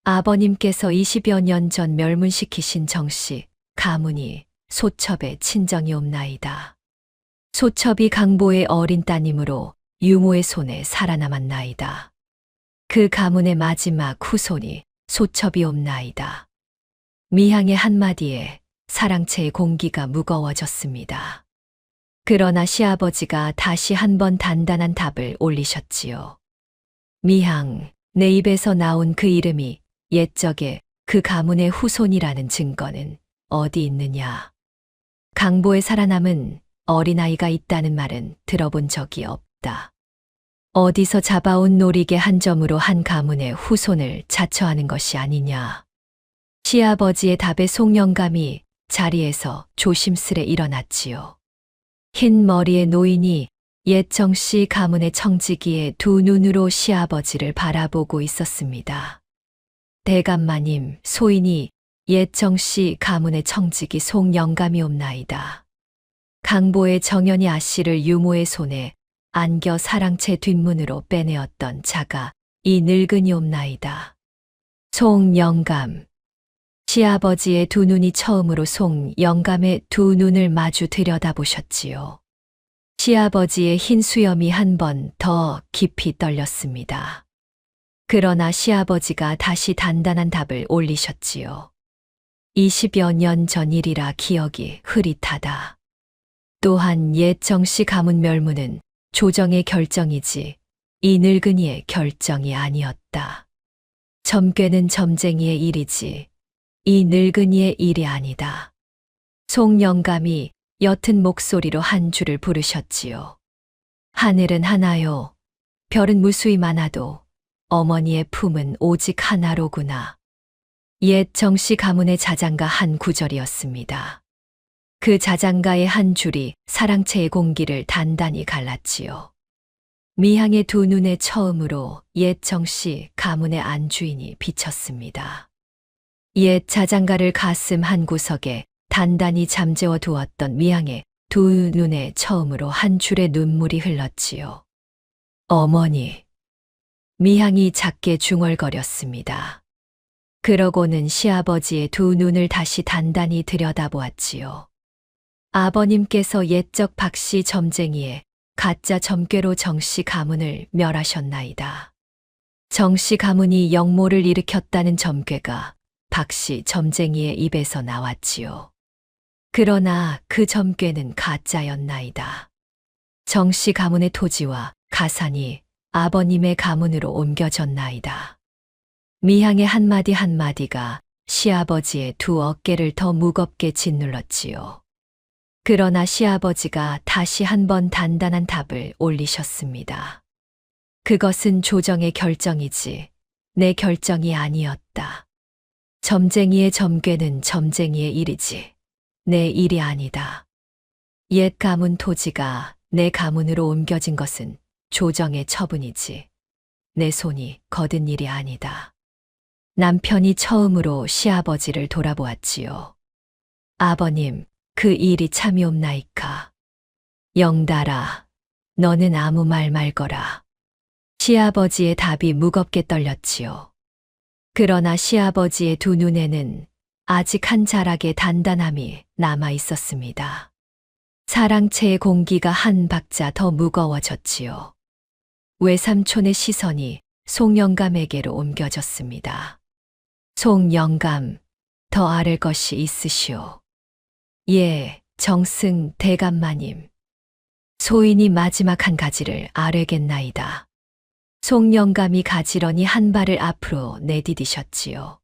아버님께서 20여 년 전 멸문시키신 정씨, 가문이 소첩의 친정이옵나이다. 소첩이 강보의 어린 따님으로 유모의 손에 살아남았나이다. 그 가문의 마지막 후손이 소첩이옵나이다. 미향의 한마디에 사랑채의 공기가 무거워졌습니다. 그러나 시아버지가 다시 한 번 단단한 답을 올리셨지요. 미향, 내 입에서 나온 그 이름이 옛적에 그 가문의 후손이라는 증거는 어디 있느냐? 강보에 살아남은 어린아이가 있다는 말은 들어본 적이 없다. 어디서 잡아온 놀이개 한 점으로 한 가문의 후손을 자처하는 것이 아니냐? 시아버지의 답에 송영감이 자리에서 조심스레 일어났지요. 흰 머리의 노인이 옛 정씨 가문의 청지기에 두 눈으로 시아버지를 바라보고 있었습니다. 대감마님, 소인이 옛 정씨 가문의 청지기 송영감이옵나이다. 강보의 정연이 아씨를 유모의 손에 안겨 사랑채 뒷문으로 빼내었던 자가 이 늙은이옵나이다. 송영감. 시아버지의 두 눈이 처음으로 송영감의 두 눈을 마주 들여다보셨지요. 시아버지의 흰 수염이 한 번 더 깊이 떨렸습니다. 그러나 시아버지가 다시 단단한 답을 올리셨지요. 20여 년 전 일이라 기억이 흐릿하다. 또한 옛 정씨 가문 멸문은 조정의 결정이지 이 늙은이의 결정이 아니었다. 점괘는 점쟁이의 일이지 이 늙은이의 일이 아니다. 송영감이 옅은 목소리로 한 줄을 부르셨지요. 하늘은 하나요. 별은 무수히 많아도 어머니의 품은 오직 하나로구나. 옛 정씨 가문의 자장가 한 구절이었습니다. 그 자장가의 한 줄이 사랑채의 공기를 단단히 갈랐지요. 미향의 두 눈에 처음으로 옛 정씨 가문의 안주인이 비쳤습니다. 옛 자장가를 가슴 한 구석에 단단히 잠재워 두었던 미향의 두 눈에 처음으로 한 줄의 눈물이 흘렀지요. 어머니. 미향이 작게 중얼거렸습니다. 그러고는 시아버지의 두 눈을 다시 단단히 들여다보았지요. 아버님께서 옛적 박씨 점쟁이의 가짜 점괘로 정씨 가문을 멸하셨나이다. 정씨 가문이 역모를 일으켰다는 점괘가 박씨 점쟁이의 입에서 나왔지요. 그러나 그 점괘는 가짜였나이다. 정씨 가문의 토지와 가산이 아버님의 가문으로 옮겨졌나이다. 미향의 한마디 한마디가 시아버지의 두 어깨를 더 무겁게 짓눌렀지요. 그러나 시아버지가 다시 한번 단단한 답을 올리셨습니다. 그것은 조정의 결정이지 내 결정이 아니었다. 점쟁이의 점괘는 점쟁이의 일이지 내 일이 아니다. 옛 가문 토지가 내 가문으로 옮겨진 것은 조정의 처분이지 내 손이 거둔 일이 아니다. 남편이 처음으로 시아버지를 돌아보았지요. 아버님, 그 일이 참이옵나이까. 영달아, 너는 아무 말 말거라. 시아버지의 답이 무겁게 떨렸지요. 그러나 시아버지의 두 눈에는 아직 한 자락의 단단함이 남아 있었습니다. 사랑채의 공기가 한 박자 더 무거워졌지요. 외삼촌의 시선이 송영감에게로 옮겨졌습니다. 송영감, 더 아를 것이 있으시오. 예, 정승 대감마님. 소인이 마지막 한 가지를 아뢰겠나이다. 송영감이 가지런히 한 발을 앞으로 내디디셨지요.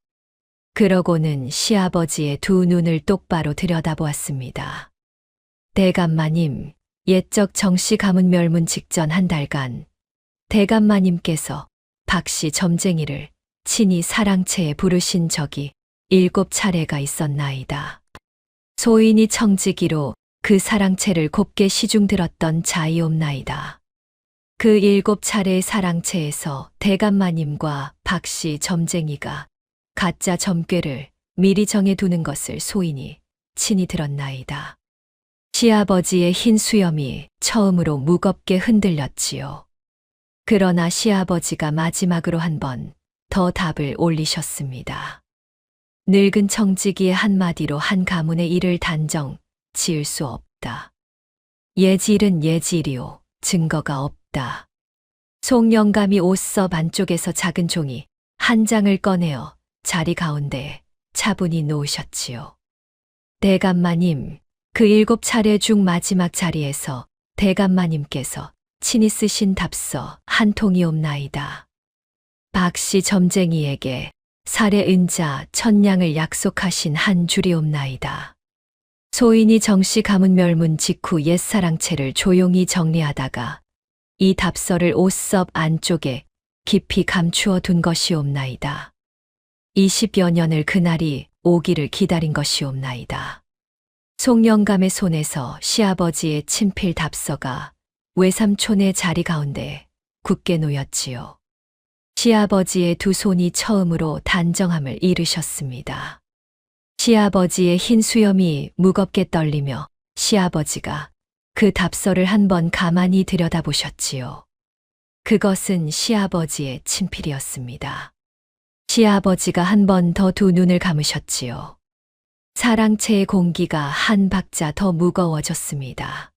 그러고는 시아버지의 두 눈을 똑바로 들여다보았습니다. 대감마님, 옛적 정씨 가문 멸문 직전 한 달간 대감마님께서 박씨 점쟁이를 친히 사랑채에 부르신 적이 7차례가 있었나이다. 소인이 청지기로 그 사랑채를 곱게 시중 들었던 자이옵나이다. 그 7차례의 사랑채에서 대감마님과 박씨 점쟁이가 가짜 점괘를 미리 정해두는 것을 소인이 친히 들었나이다. 시아버지의 흰 수염이 처음으로 무겁게 흔들렸지요. 그러나 시아버지가 마지막으로 한 번 더 답을 올리셨습니다. 늙은 청지기의 한마디로 한 가문의 일을 단정 지을 수 없다. 예질은 예질이오. 증거가 없다. 송영감이 옷섭 안쪽에서 작은 종이 한 장을 꺼내어 자리 가운데 차분히 놓으셨지요. 대감마님, 그 7차례 중 마지막 자리에서 대감마님께서 친히 쓰신 답서 한 통이옵나이다. 박씨 점쟁이에게 살해 은자 1000냥을 약속하신 한 줄이옵나이다. 소인이 정씨 가문 멸문 직후 옛사랑채를 조용히 정리하다가 이 답서를 옷섭 안쪽에 깊이 감추어 둔 것이옵나이다. 20여 년을 그날이 오기를 기다린 것이옵나이다. 송영감의 손에서 시아버지의 친필 답서가 외삼촌의 자리 가운데 굳게 놓였지요. 시아버지의 두 손이 처음으로 단정함을 이루셨습니다. 시아버지의 흰 수염이 무겁게 떨리며 시아버지가 그 답서를 한번 가만히 들여다보셨지요. 그것은 시아버지의 친필이었습니다. 시아버지가 한 번 더 두 눈을 감으셨지요. 사랑채의 공기가 한 박자 더 무거워졌습니다.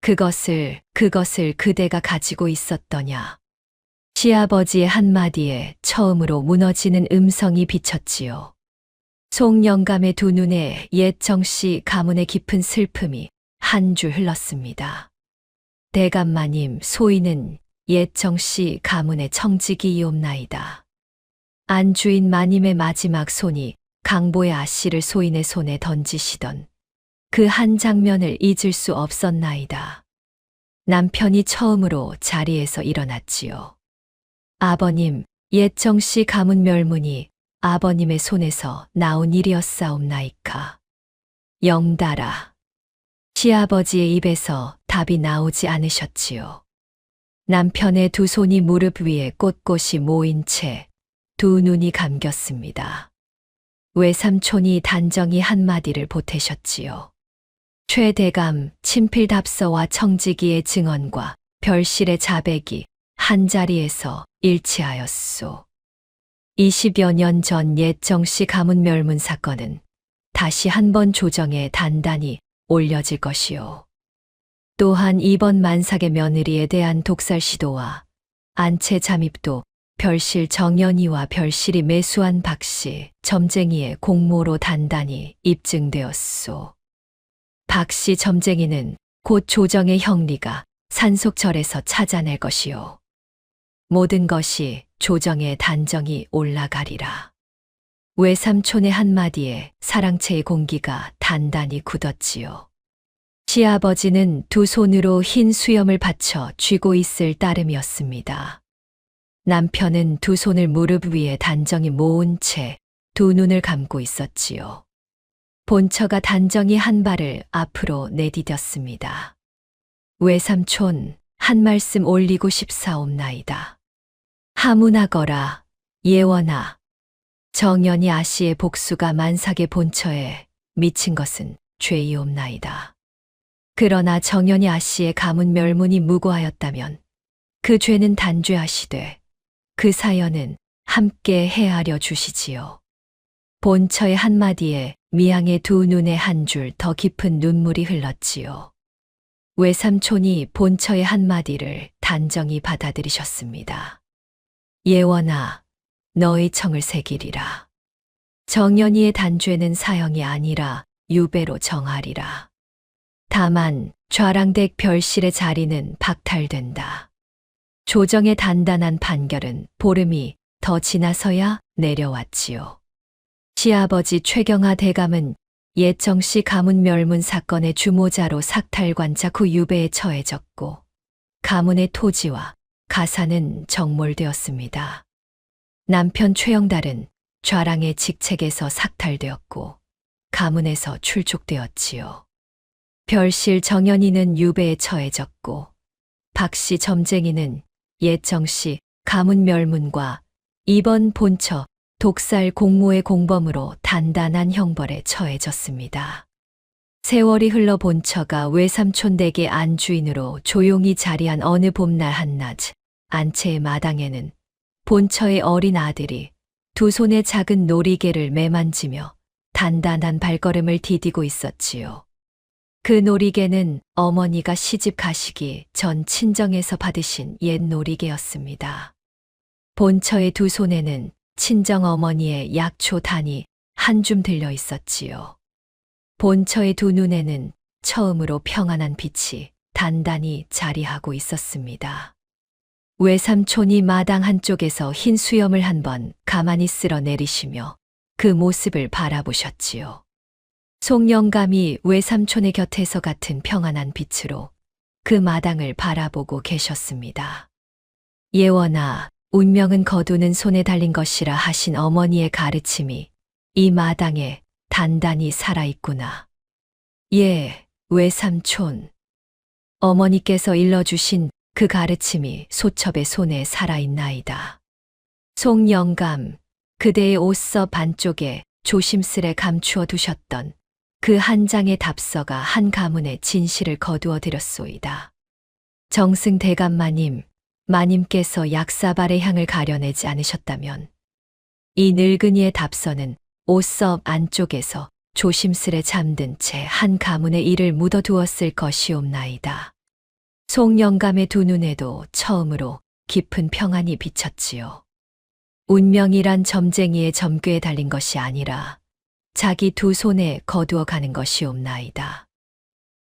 그것을 그대가 가지고 있었더냐. 시아버지의 한마디에 처음으로 무너지는 음성이 비쳤지요. 송영감의 두 눈에 옛 정씨 가문의 깊은 슬픔이 한 줄 흘렀습니다. 대감마님, 소인은 옛 정씨 가문의 청지기이옵나이다. 안주인 마님의 마지막 손이 강보의 아씨를 소인의 손에 던지시던 그 한 장면을 잊을 수 없었나이다. 남편이 처음으로 자리에서 일어났지요. 아버님, 옛 정씨 가문 멸문이 아버님의 손에서 나온 일이었사옵나이까. 영달아. 시아버지의 입에서 답이 나오지 않으셨지요. 남편의 두 손이 무릎 위에 꼿꼿이 모인 채 두 눈이 감겼습니다. 외삼촌이 단정히 한마디를 보태셨지요. 최대감 친필 답서와 청지기의 증언과 별실의 자백이 한자리에서 일치하였소. 20여 년 전 옛 정씨 가문 멸문 사건은 다시 한번 조정에 단단히 올려질 것이요. 또한 이번 만삭의 며느리에 대한 독살 시도와 안채 잠입도 별실 정연이와 별실이 매수한 박씨 점쟁이의 공모로 단단히 입증되었소. 박씨 점쟁이는 곧 조정의 형리가 산속절에서 찾아낼 것이요. 모든 것이 조정의 단정이 올라가리라. 외삼촌의 한마디에 사랑채의 공기가 단단히 굳었지요. 시아버지는 두 손으로 흰 수염을 받쳐 쥐고 있을 따름이었습니다. 남편은 두 손을 무릎 위에 단정히 모은 채 두 눈을 감고 있었지요. 본처가 단정히 한 발을 앞으로 내디뎠습니다. 외삼촌, 한 말씀 올리고 싶사옵나이다. 하문하거라, 예원아. 정연이 아씨의 복수가 만삭의 본처에 미친 것은 죄이옵나이다. 그러나 정연이 아씨의 가문 멸문이 무고하였다면 그 죄는 단죄하시되 그 사연은 함께 헤아려 주시지요. 본처의 한마디에 미양의 두 눈에 한 줄 더 깊은 눈물이 흘렀지요. 외삼촌이 본처의 한마디를 단정히 받아들이셨습니다. 예원아, 너의 청을 새기리라. 정연이의 단죄는 사형이 아니라 유배로 정하리라. 다만 좌랑댁 별실의 자리는 박탈된다. 조정의 단단한 판결은 보름이 더 지나서야 내려왔지요. 시아버지 최경하 대감은 예정씨 가문 멸문 사건의 주모자로 삭탈관자 후 유배에 처해졌고 가문의 토지와 가사는 정몰되었습니다. 남편 최영달은 좌랑의 직책에서 삭탈되었고 가문에서 출족되었지요. 별실 정연이는 유배에 처해졌고 박씨 점쟁이는 예정씨 가문 멸문과 이번 본처 독살 공모의 공범으로 단단한 형벌에 처해졌습니다. 세월이 흘러 본처가 외삼촌 댁의 안주인으로 조용히 자리한 어느 봄날 한낮, 안채의 마당에는 본처의 어린 아들이 두 손에 작은 놀이개를 매만지며 단단한 발걸음을 디디고 있었지요. 그 놀이개는 어머니가 시집 가시기 전 친정에서 받으신 옛 놀이개였습니다. 본처의 두 손에는 친정 어머니의 약초 단이 한 줌 들려 있었지요. 본처의 두 눈에는 처음으로 평안한 빛이 단단히 자리하고 있었습니다. 외삼촌이 마당 한쪽에서 흰 수염을 한번 가만히 쓸어 내리시며 그 모습을 바라보셨지요. 송영감이 외삼촌의 곁에서 같은 평안한 빛으로 그 마당을 바라보고 계셨습니다. 예원아, 운명은 거두는 손에 달린 것이라 하신 어머니의 가르침이 이 마당에 단단히 살아있구나. 예, 외삼촌. 어머니께서 일러주신 그 가르침이 소첩의 손에 살아있나이다. 송영감, 그대의 옷서 반쪽에 조심스레 감추어 두셨던 그 한 장의 답서가 한 가문의 진실을 거두어 드렸소이다. 정승 대감마님, 마님께서 약사발의 향을 가려내지 않으셨다면 이 늙은이의 답서는 옷섭 안쪽에서 조심스레 잠든 채 한 가문의 일을 묻어두었을 것이옵나이다. 송영감의 두 눈에도 처음으로 깊은 평안이 비쳤지요. 운명이란 점쟁이의 점괘에 달린 것이 아니라 자기 두 손에 거두어 가는 것이옵나이다.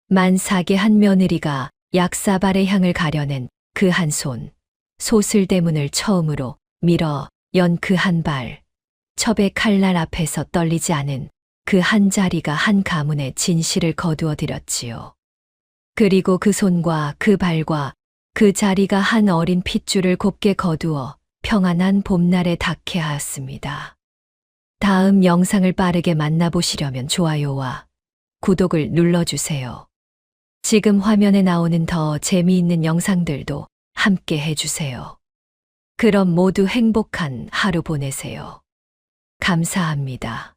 만삭의 한 며느리가 약사발의 향을 가려낸 그 한 손, 소슬대문을 처음으로 밀어 연 그 한 발, 첩의 칼날 앞에서 떨리지 않은 그 한 자리가 한 가문의 진실을 거두어 드렸지요. 그리고 그 손과 그 발과 그 자리가 한 어린 핏줄을 곱게 거두어 평안한 봄날에 닿게 하였습니다. 다음 영상을 빠르게 만나보시려면 좋아요와 구독을 눌러주세요. 지금 화면에 나오는 더 재미있는 영상들도 함께 해주세요. 그럼 모두 행복한 하루 보내세요. 감사합니다.